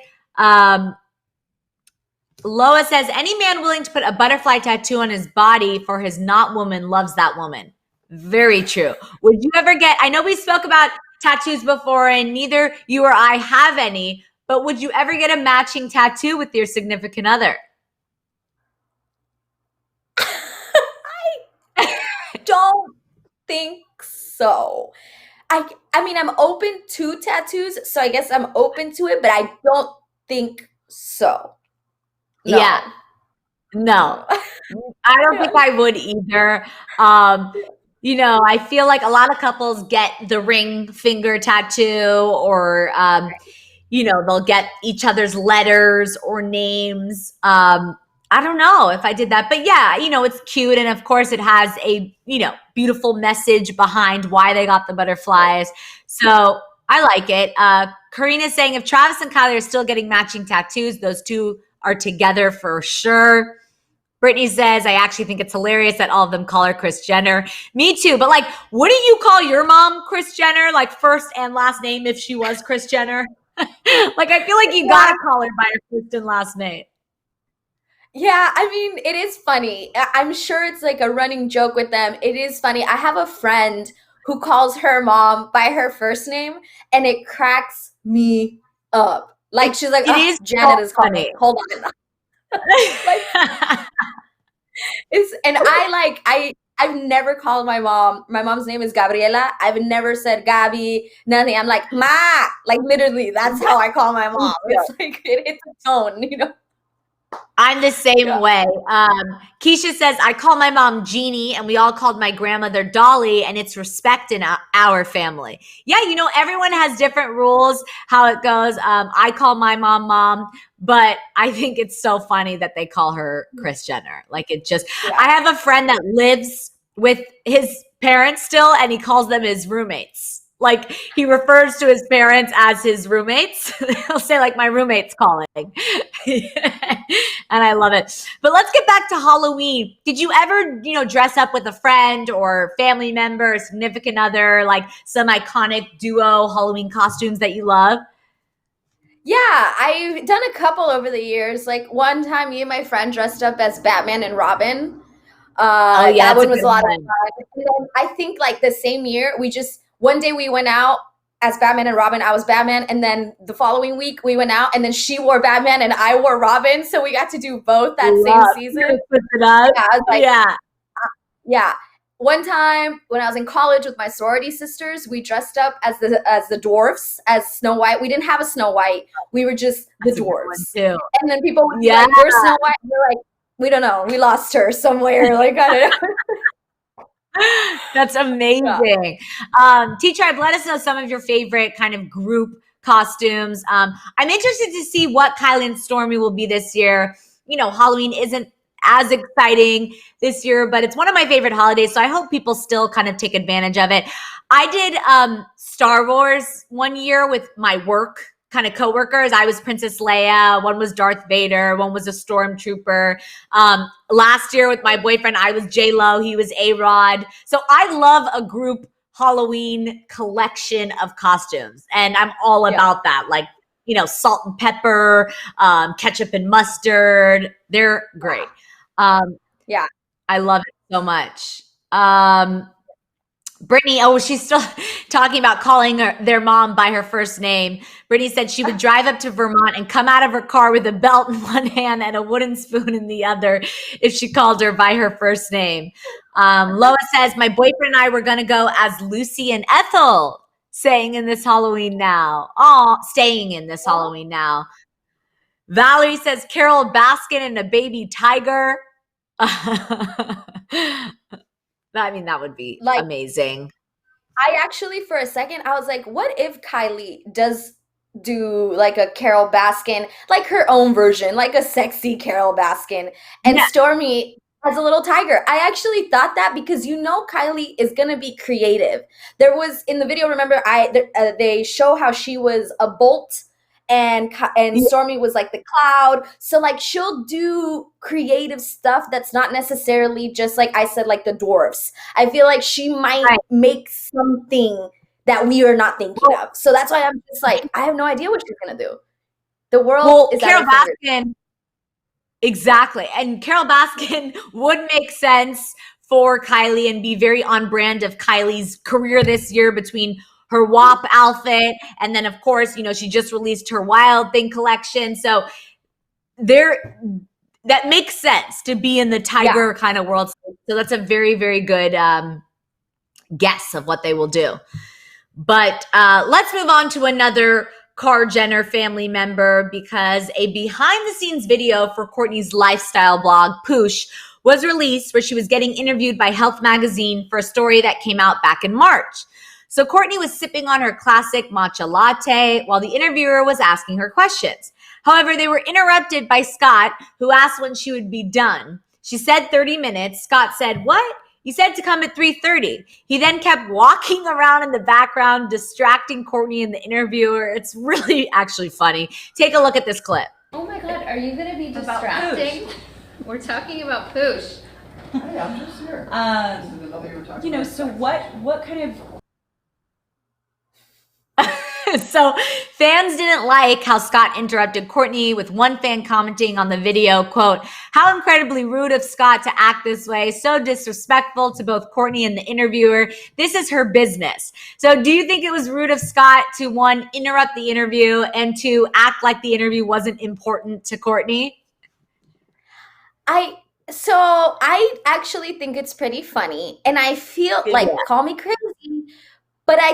Loa says, "Any man willing to put a butterfly tattoo on his body for his not woman loves that woman." Very true. Would you ever get, I know we spoke about tattoos before and neither you or I have any, but would you ever get a matching tattoo with your significant other? I don't think so. I mean, I'm open to tattoos, so I guess I'm open to it, but I don't think so. No. Yeah. No, I don't think I would either. I feel like a lot of couples get the ring finger tattoo or, they'll get each other's letters or names. I don't know if I did that, but yeah, it's cute. And of course it has a, beautiful message behind why they got the butterflies. So I like it. Karina's saying if Travis and Kylie are still getting matching tattoos, those two are together for sure. Brittany says, I actually think it's hilarious that all of them call her Kris Jenner. Me too. But like, wouldn't you call your mom Kris Jenner, like first and last name if she was Kris Jenner? Like, I feel like you gotta call her by her first and last name. Yeah, I mean, it is funny. I'm sure it's like a running joke with them. It is funny. I have a friend who calls her mom by her first name, and it cracks me up. Like, she's like, oh, Janet is calling me. Hold on. I've never called my mom. My mom's name is Gabriela. I've never said Gabby, nothing. I'm like, Ma, like literally, that's how I call my mom. It's like, it's a tone, I'm the same way. Keisha says, I call my mom Jeannie, and we all called my grandmother Dolly, and it's respect in our family. Yeah, everyone has different rules, how it goes. I call my mom, but I think it's so funny that they call her Kris Jenner. Like, I have a friend that lives with his parents still, and he calls them his roommates. Like, he refers to his parents as his roommates. He'll say, like, my roommate's calling. And I love it. But let's get back to Halloween. Did you ever, dress up with a friend or family member, or significant other, like some iconic duo Halloween costumes that you love? Yeah, I've done a couple over the years. Like, one time, me and my friend dressed up as Batman and Robin. That one was a lot of fun. And then I think, like, the same year, one day we went out as Batman and Robin. I was Batman, and then the following week we went out, and then she wore Batman and I wore Robin. So we got to do both that same season. Yeah, I was like, yeah. One time when I was in college with my sorority sisters, we dressed up as the dwarfs, as Snow White. We didn't have a Snow White. We were just the dwarfs. And then people would be like, "Where's Snow White?" And we're like, "We don't know. We lost her somewhere." Like, I don't know. That's amazing. T-Tribe, let us know some of your favorite kind of group costumes. I'm interested to see what Kylie and Stormi will be this year. Halloween isn't as exciting this year, but it's one of my favorite holidays, so I hope people still kind of take advantage of it. I did Star Wars one year with my work kind of coworkers. I was Princess Leia, one was Darth Vader, one was a stormtrooper. Last year with my boyfriend, I was J-Lo, he was A-Rod. So I love a group Halloween collection of costumes, and I'm all about that. Like, salt and pepper, ketchup and mustard. They're great. I love it so much. Brittany, she's still talking about calling their mom by her first name. Brittany said she would drive up to Vermont and come out of her car with a belt in one hand and a wooden spoon in the other if she called her by her first name. Lois says, my boyfriend and I were going to go as Lucy and Ethel, staying in this Halloween now. Halloween now. Valerie says, Carol Baskin and a baby tiger. I mean, that would be amazing. I actually, for a second, I was like, what if Kylie does do like a Carol Baskin, like her own version, like a sexy Carol Baskin, and Stormi as a little tiger? I actually thought that because Kylie is going to be creative. There was, in the video, remember, they show how she was a bolt and Stormi was like the cloud. So like she'll do creative stuff that's not necessarily just like I said, like the dwarfs. I feel like she might make something that we are not thinking of. So that's why I'm just like, I have no idea what she's gonna do. The world is Carol Baskin. Exactly. And Carol Baskin would make sense for Kylie and be very on brand of Kylie's career this year, between her WAP outfit, and then of course, she just released her Wild Thing collection. So that makes sense to be in the tiger kind of world. So that's a very, very good guess of what they will do. But let's move on to another Kar Jenner family member because a behind-the-scenes video for Courtney's lifestyle blog, Poosh, was released where she was getting interviewed by Health Magazine for a story that came out back in March. So Courtney was sipping on her classic matcha latte while the interviewer was asking her questions. However, they were interrupted by Scott, who asked when she would be done. She said 30 minutes. Scott said, "What? You said to come at 3:30. He then kept walking around in the background, distracting Courtney and the interviewer. It's really actually funny. Take a look at this clip. Oh my God, are you gonna be distracting? We're talking about Poosh. Hey, I'm just here. So what kind of... So fans didn't like how Scott interrupted Courtney, with one fan commenting on the video, quote, "How incredibly rude of Scott to act this way. So disrespectful to both Courtney and the interviewer. This is her business." So do you think it was rude of Scott to, one, interrupt the interview and to act like the interview wasn't important to Courtney? I actually think it's pretty funny, and I feel like, call me crazy, but I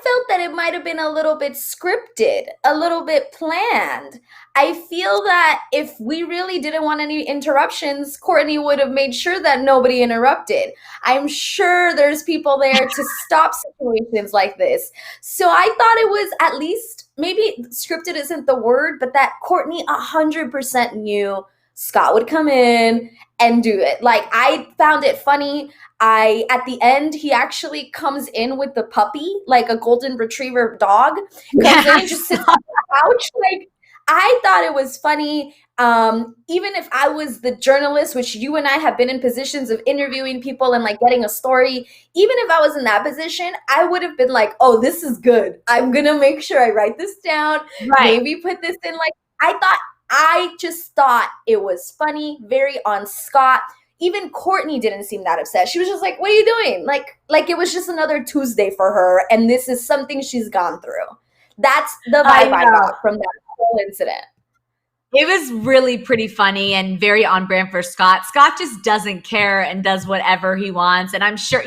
felt that it might have been a little bit scripted, a little bit planned. I feel that if we really didn't want any interruptions, Courtney would have made sure that nobody interrupted. I'm sure there's people there to stop situations like this. So I thought it was, at least, maybe scripted isn't the word, but that Courtney 100% knew Scott would come in and do it. Like, I found it funny. At the end, he actually comes in with the puppy, like a golden retriever dog, comes in and just sits on the couch. Like, I thought it was funny. Even if I was the journalist, which you and I have been in positions of interviewing people and like getting a story, even if I was in that position, I would have been like, oh, this is good. I'm going to make sure I write this down. Right. Maybe put this in. Like, I just thought it was funny, very on Scott. Even Courtney didn't seem that upset. She was just like, what are you doing? Like it was just another Tuesday for her, and this is something she's gone through. That's the vibe I got from that whole incident. It was really pretty funny and very on brand for Scott. Scott just doesn't care and does whatever he wants. And I'm sure,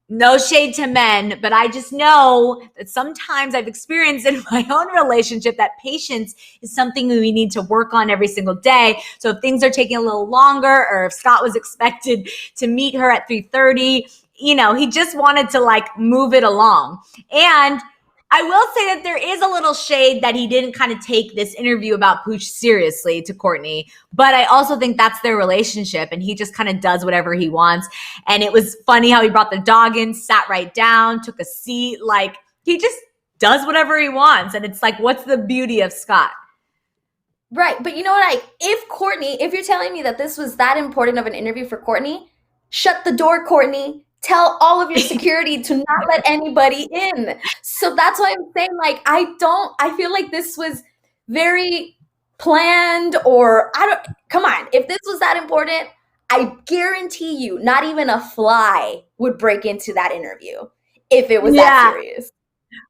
no shade to men, but I just know that sometimes I've experienced in my own relationship that patience is something we need to work on every single day. So if things are taking a little longer, or if Scott was expected to meet her at 3:30, he just wanted to like move it along. And I will say that there is a little shade that he didn't kind of take this interview about Pooch seriously to Courtney, but I also think that's their relationship, and he just kind of does whatever he wants. And it was funny how he brought the dog in, sat right down, took a seat. Like, he just does whatever he wants. And it's like, what's the beauty of Scott? Right. But you know what? If you're telling me that this was that important of an interview for Courtney, shut the door, Courtney. Tell all of your security to not let anybody in. So that's why I'm saying, like, I feel like this was very planned, or come on. If this was that important, I guarantee you not even a fly would break into that interview if it was that serious.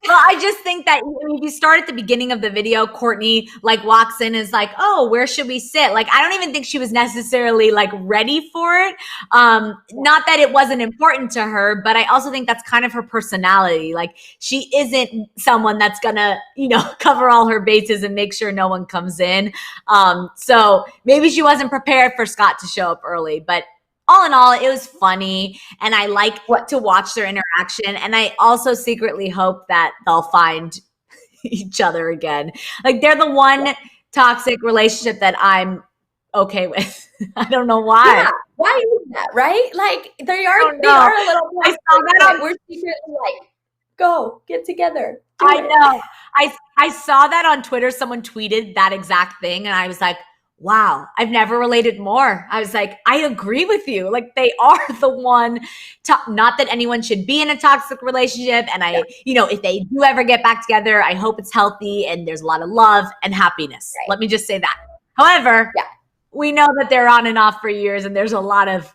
Well, I just think that if you start at the beginning of the video, Courtney like walks in and is like, "Oh, where should we sit?" Like, I don't even think she was necessarily like ready for it. Not that it wasn't important to her, but I also think that's kind of her personality. Like, she isn't someone that's gonna, cover all her bases and make sure no one comes in. So maybe she wasn't prepared for Scott to show up early, but all in all, it was funny, and I like to watch their interaction. And I also secretly hope that they'll find each other again. Like, they're the one toxic relationship that I'm okay with. I don't know why. Yeah, why is that, right? Like, they are a little. I saw that we're secretly like, go get together. I know. I saw that on Twitter. Someone tweeted that exact thing, and I was like, wow, I've never related more. I was like, I agree with you. Like, they are the one, not that anyone should be in a toxic relationship. And if they do ever get back together, I hope it's healthy and there's a lot of love and happiness. Right. Let me just say that. However, we know that they're on and off for years, and there's a lot of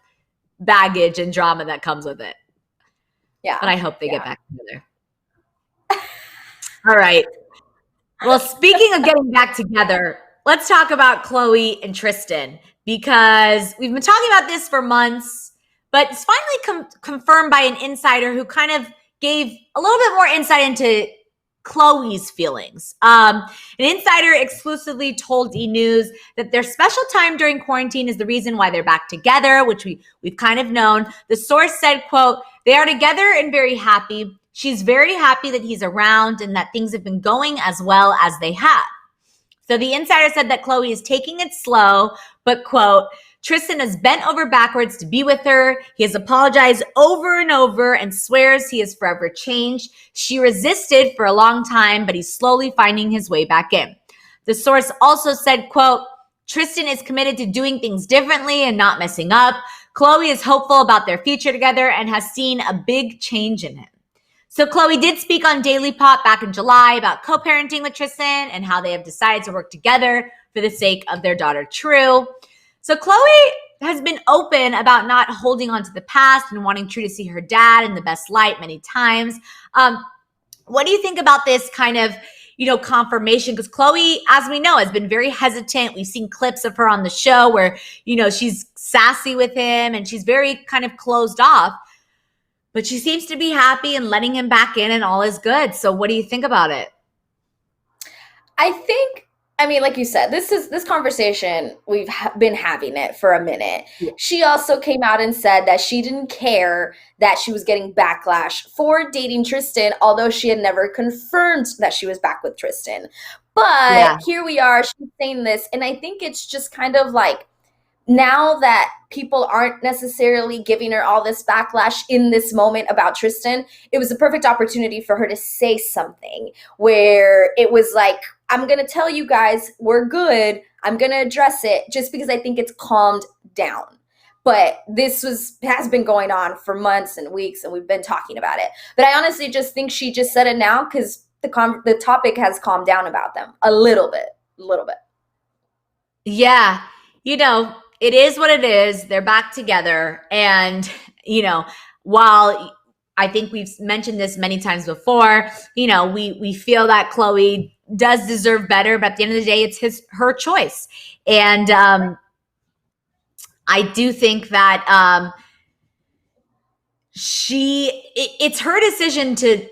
baggage and drama that comes with it. Yeah. But I hope they get back together. All right. Well, speaking of getting back together, let's talk about Khloe and Tristan, because we've been talking about this for months, but it's finally confirmed by an insider who kind of gave a little bit more insight into Khloe's feelings. An insider exclusively told E! News that their special time during quarantine is the reason why they're back together, which we've kind of known. The source said, quote, "They are together and very happy. She's very happy that he's around and that things have been going as well as they have." So the insider said that Khloe is taking it slow, but, quote, "Tristan has bent over backwards to be with her. He has apologized over and over and swears he has forever changed. She resisted for a long time, but he's slowly finding his way back in." The source also said, quote, "Tristan is committed to doing things differently and not messing up. Khloe is hopeful about their future together and has seen a big change in him." So Khloe did speak on Daily Pop back in July about co-parenting with Tristan and how they have decided to work together for the sake of their daughter, True. So Khloe has been open about not holding on to the past and wanting True to see her dad in the best light many times. What do you think about this kind of, confirmation? Because Khloe, as we know, has been very hesitant. We've seen clips of her on the show where, she's sassy with him and she's very kind of closed off. But she seems to be happy and letting him back in and all is good. So what do you think about it? I mean, like you said, this conversation, we've been having it for a minute. Yeah. She also came out and said that she didn't care that she was getting backlash for dating Tristan, although she had never confirmed that she was back with Tristan. But Here we are, she's saying this, and I think it's just kind of like, now that people aren't necessarily giving her all this backlash in this moment about Tristan, it was a perfect opportunity for her to say something where it was like, I'm going to tell you guys we're good. I'm going to address it just because I think it's calmed down. But this has been going on for months and weeks, and we've been talking about it. But I honestly just think she just said it now because the topic has calmed down about them a little bit. Yeah. It is what it is. They're back together. And, while I think we've mentioned this many times before, we feel that Khloe does deserve better, but at the end of the day, it's her choice. And I do think that it's her decision to,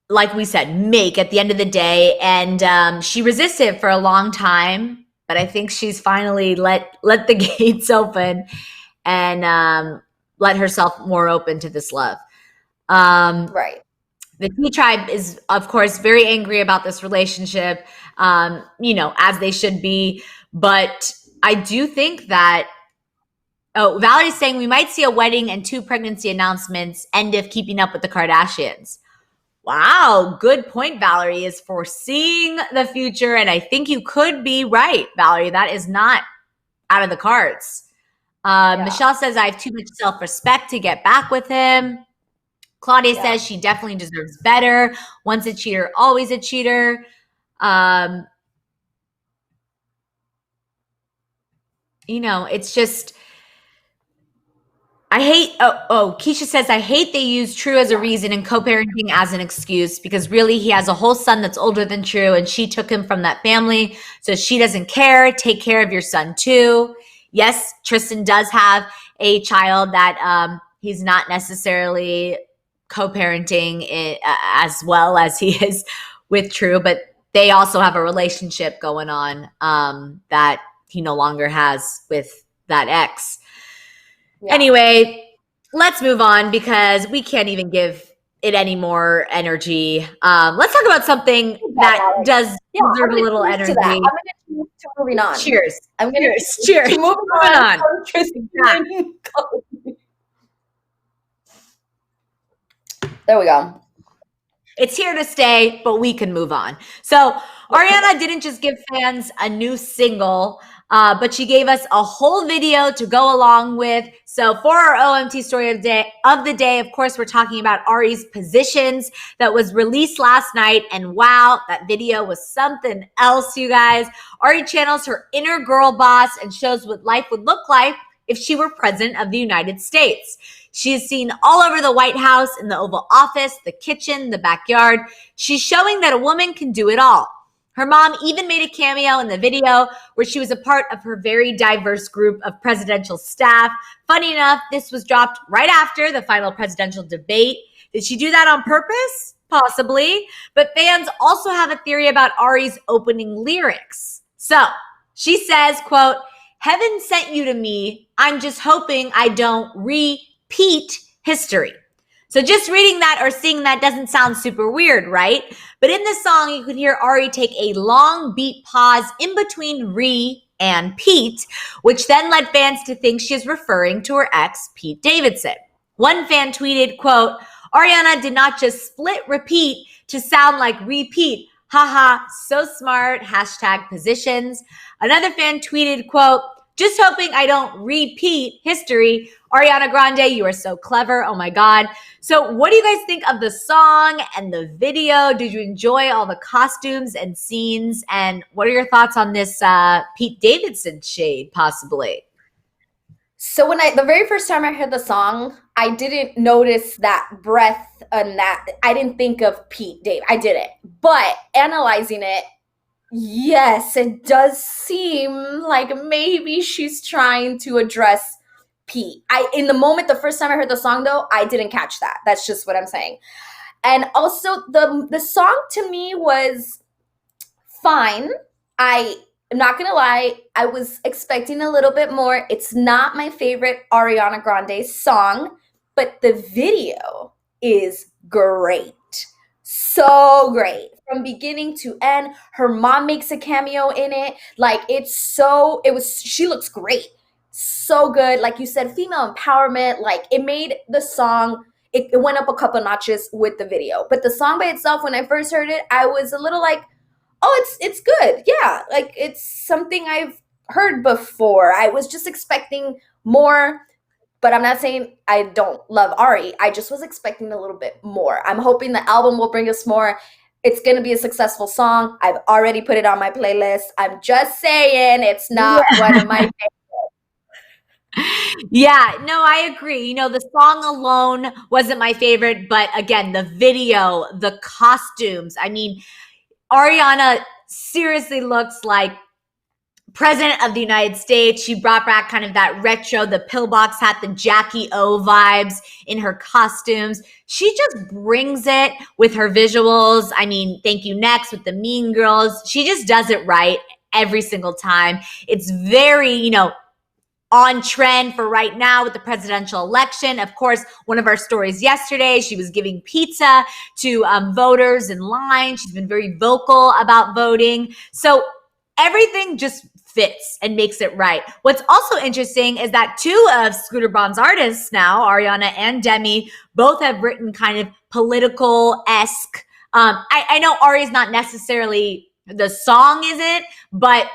like we said, make at the end of the day. And she resisted for a long time. But I think she's finally let the gates open and let herself more open to this love. Right. The T Tribe is, of course, very angry about this relationship, as they should be. But I do think that, Valerie's saying we might see a wedding and 2 pregnancy announcements, end of Keeping Up with the Kardashians. Wow, good point, Valerie, is foreseeing the future. And I think you could be right, Valerie. That is not out of the cards. Michelle says, I have too much self-respect to get back with him. Claudia says she definitely deserves better. Once a cheater, always a cheater. It's just... Keisha says, I hate they use True as a reason and co-parenting as an excuse because really he has a whole son that's older than True and she took him from that family. So she doesn't care. Take care of your son too. Yes, Tristan does have a child that he's not necessarily co-parenting it, as well as he is with True, but they also have a relationship going on that he no longer has with that ex. Yeah. Anyway, let's move on because we can't even give it any more energy. Let's talk about something that does deserve a little energy. I'm going to moving on. Cheers. Cheers. Moving on. There we go. It's here to stay, but we can move on. So Ariana didn't just give fans a new single, but she gave us a whole video to go along with. So for our OMT story of the day, of course, we're talking about Ari's Positions that was released last night. And wow, that video was something else, you guys. Ari channels her inner girl boss and shows what life would look like if she were president of the United States. She is seen all over the White House, in the Oval Office, the kitchen, the backyard. She's showing that a woman can do it all. Her mom even made a cameo in the video where she was a part of her very diverse group of presidential staff. Funny enough, this was dropped right after the final presidential debate. Did she do that on purpose? possibly. But fans also have a theory about Ari's opening lyrics. So she says, quote, "Heaven sent you to me. I'm just hoping I don't repeat history." So just reading that or seeing that doesn't sound super weird, right? But in the song, you could hear Ari take a long beat pause in between re and Pete, which then led fans to think she is referring to her ex, Pete Davidson. One fan tweeted, quote, "Ariana did not just split repeat to sound like repeat. Haha, so smart, hashtag positions." Another fan tweeted, quote, "Just hoping I don't repeat history. Ariana Grande, you are so clever. Oh my God." So what do you guys think of the song and the video? Did you enjoy all the costumes and scenes? And what are your thoughts on this Pete Davidson shade, possibly? So the very first time I heard the song, I didn't notice that breath and that I didn't think of Pete Dave. I didn't. But analyzing it, yes, it does seem like maybe she's trying to address Pete. In the moment, the first time I heard the song, though, I didn't catch that. That's just what I'm saying. And also, the song to me was fine. I'm not gonna lie, I was expecting a little bit more. It's not my favorite Ariana Grande song, but the video is great. So great. From beginning to end. Her mom makes a cameo in it. Like, she looks great. So good. Like you said, female empowerment. Like, it made the song, it went up a couple notches with the video. But the song by itself, when I first heard it, I was a little like, oh, it's good. Yeah, like, it's something I've heard before. I was just expecting more, but I'm not saying I don't love Ari. I just was expecting a little bit more. I'm hoping the album will bring us more. It's going to be a successful song. I've already put it on my playlist. I'm just saying it's not one of my favorites. Yeah, no, I agree. You know, the song alone wasn't my favorite, but again, the video, the costumes. I mean, Ariana seriously looks like President of the United States. She brought back kind of that retro, the pillbox hat, the Jackie O vibes in her costumes. She just brings it with her visuals. I mean, Thank You Next with the Mean Girls. She just does it right every single time. It's very, on trend for right now with the presidential election. Of course, one of our stories yesterday, she was giving pizza to voters in line. She's been very vocal about voting. So everything just fits and makes it right. What's also interesting is that two of Scooter Braun's artists now, Ariana and Demi, both have written kind of political-esque. I know Ari's not necessarily, the song isn't, but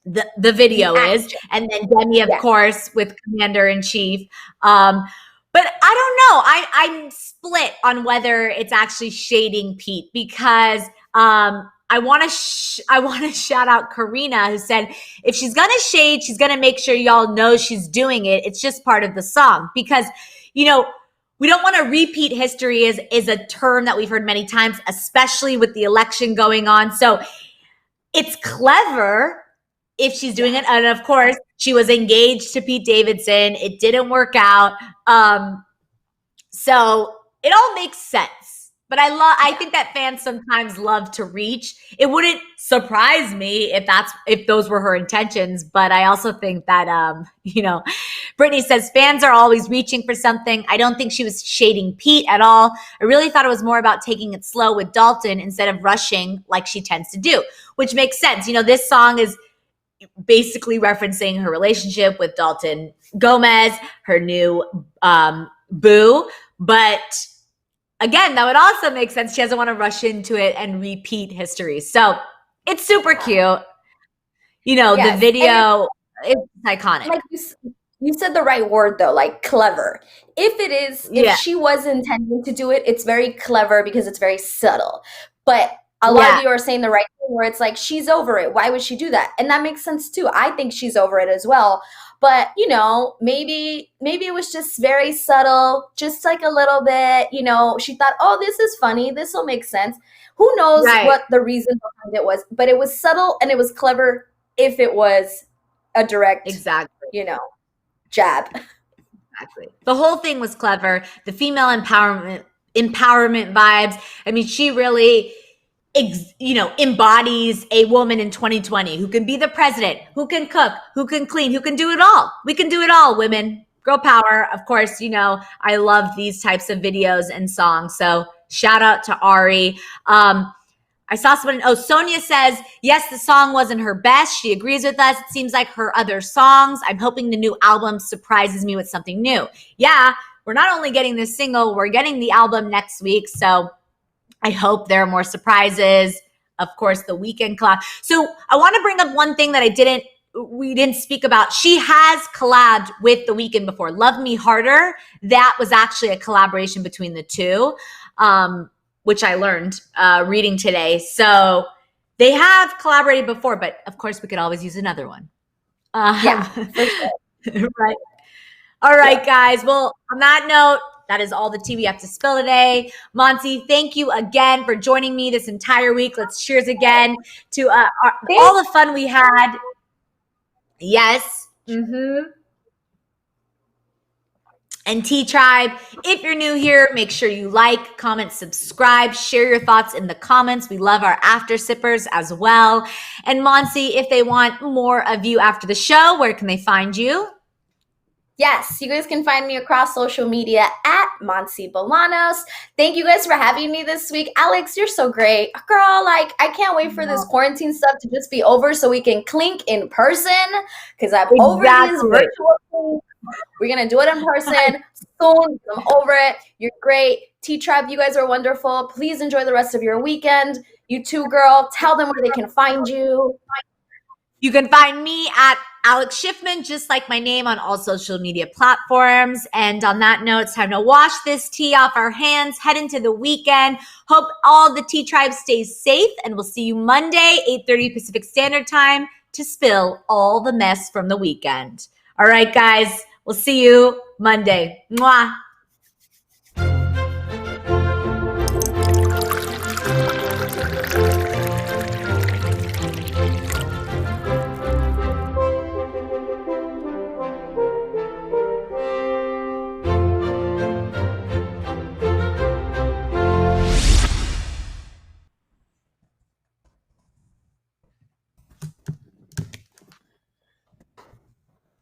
the video is, and then Demi, of course, with Commander-in-Chief. But I don't know. I'm split on whether it's actually shading Pete, because I want to shout out Karina, who said if she's gonna shade, she's gonna make sure y'all know she's doing it. It's just part of the song, because we don't want to repeat history is a term that we've heard many times, especially with the election going on. So it's clever if she's doing it. And of course, she was engaged to Pete Davidson. It didn't work out. So it all makes sense. But I think that fans sometimes love to reach. It wouldn't surprise me if those were her intentions. But I also think that, Brittany says fans are always reaching for something. I don't think she was shading Pete at all. I really thought it was more about taking it slow with Dalton instead of rushing like she tends to do, which makes sense. This song is basically referencing her relationship with Dalton Gomez, her new boo. But again, that would also make sense. She doesn't want to rush into it and repeat history. So it's super cute. The video, it's iconic. Like you said the right word, though, like clever. If she was intending to do it, it's very clever because it's very subtle. But a lot of you are saying the right thing, where it's like, she's over it. Why would she do that? And that makes sense too. I think she's over it as well. But, maybe it was just very subtle, just like a little bit, she thought, oh, this is funny. This will make sense. Who knows what the reason behind it was, but it was subtle and it was clever if it was a direct, jab. Exactly. The whole thing was clever. The female empowerment empowerment vibes. I mean, she really embodies a woman in 2020 who can be the president, who can cook, who can clean, who can do it all. We can do it all, women. Girl power. Of course, I love these types of videos and songs. So shout out to Ari. I saw someone, Sonia says, yes, the song wasn't her best. She agrees with us. It seems like her other songs. I'm hoping the new album surprises me with something new. Yeah, we're not only getting this single, we're getting the album next week. So I hope there are more surprises. Of course, the Weeknd collab. So I want to bring up one thing that we didn't speak about. She has collabed with the Weeknd before. Love Me Harder. That was actually a collaboration between the two, which I learned reading today. So they have collaborated before, but of course we could always use another one. Yeah, for sure. Right. All right, guys. Well, on that note, that is all the tea we have to spill today. Monty, thank you again for joining me this entire week. Let's cheers again to all the fun we had. Yes. And T-Tribe, if you're new here, make sure you like, comment, subscribe, share your thoughts in the comments. We love our after sippers as well. And Monty, if they want more of you after the show, where can they find you? Yes, you guys can find me across social media at Monty Bolanos. Thank you guys for having me this week. Alex, you're so great. Girl, I can't wait for this quarantine stuff to just be over so we can clink in person, because I'm over these virtual things. We're going to do it in person soon. I'm over it. You're great. T-Tribe, you guys are wonderful. Please enjoy the rest of your weekend. You too, girl. Tell them where they can find you. You can find me at Alex Schiffman, just like my name, on all social media platforms. And on that note, it's time to wash this tea off our hands, head into the weekend. Hope all the T-Tribe stays safe, and we'll see you Monday, 8:30 Pacific Standard Time, to spill all the mess from the weekend. All right, guys, we'll see you Monday. Mwah.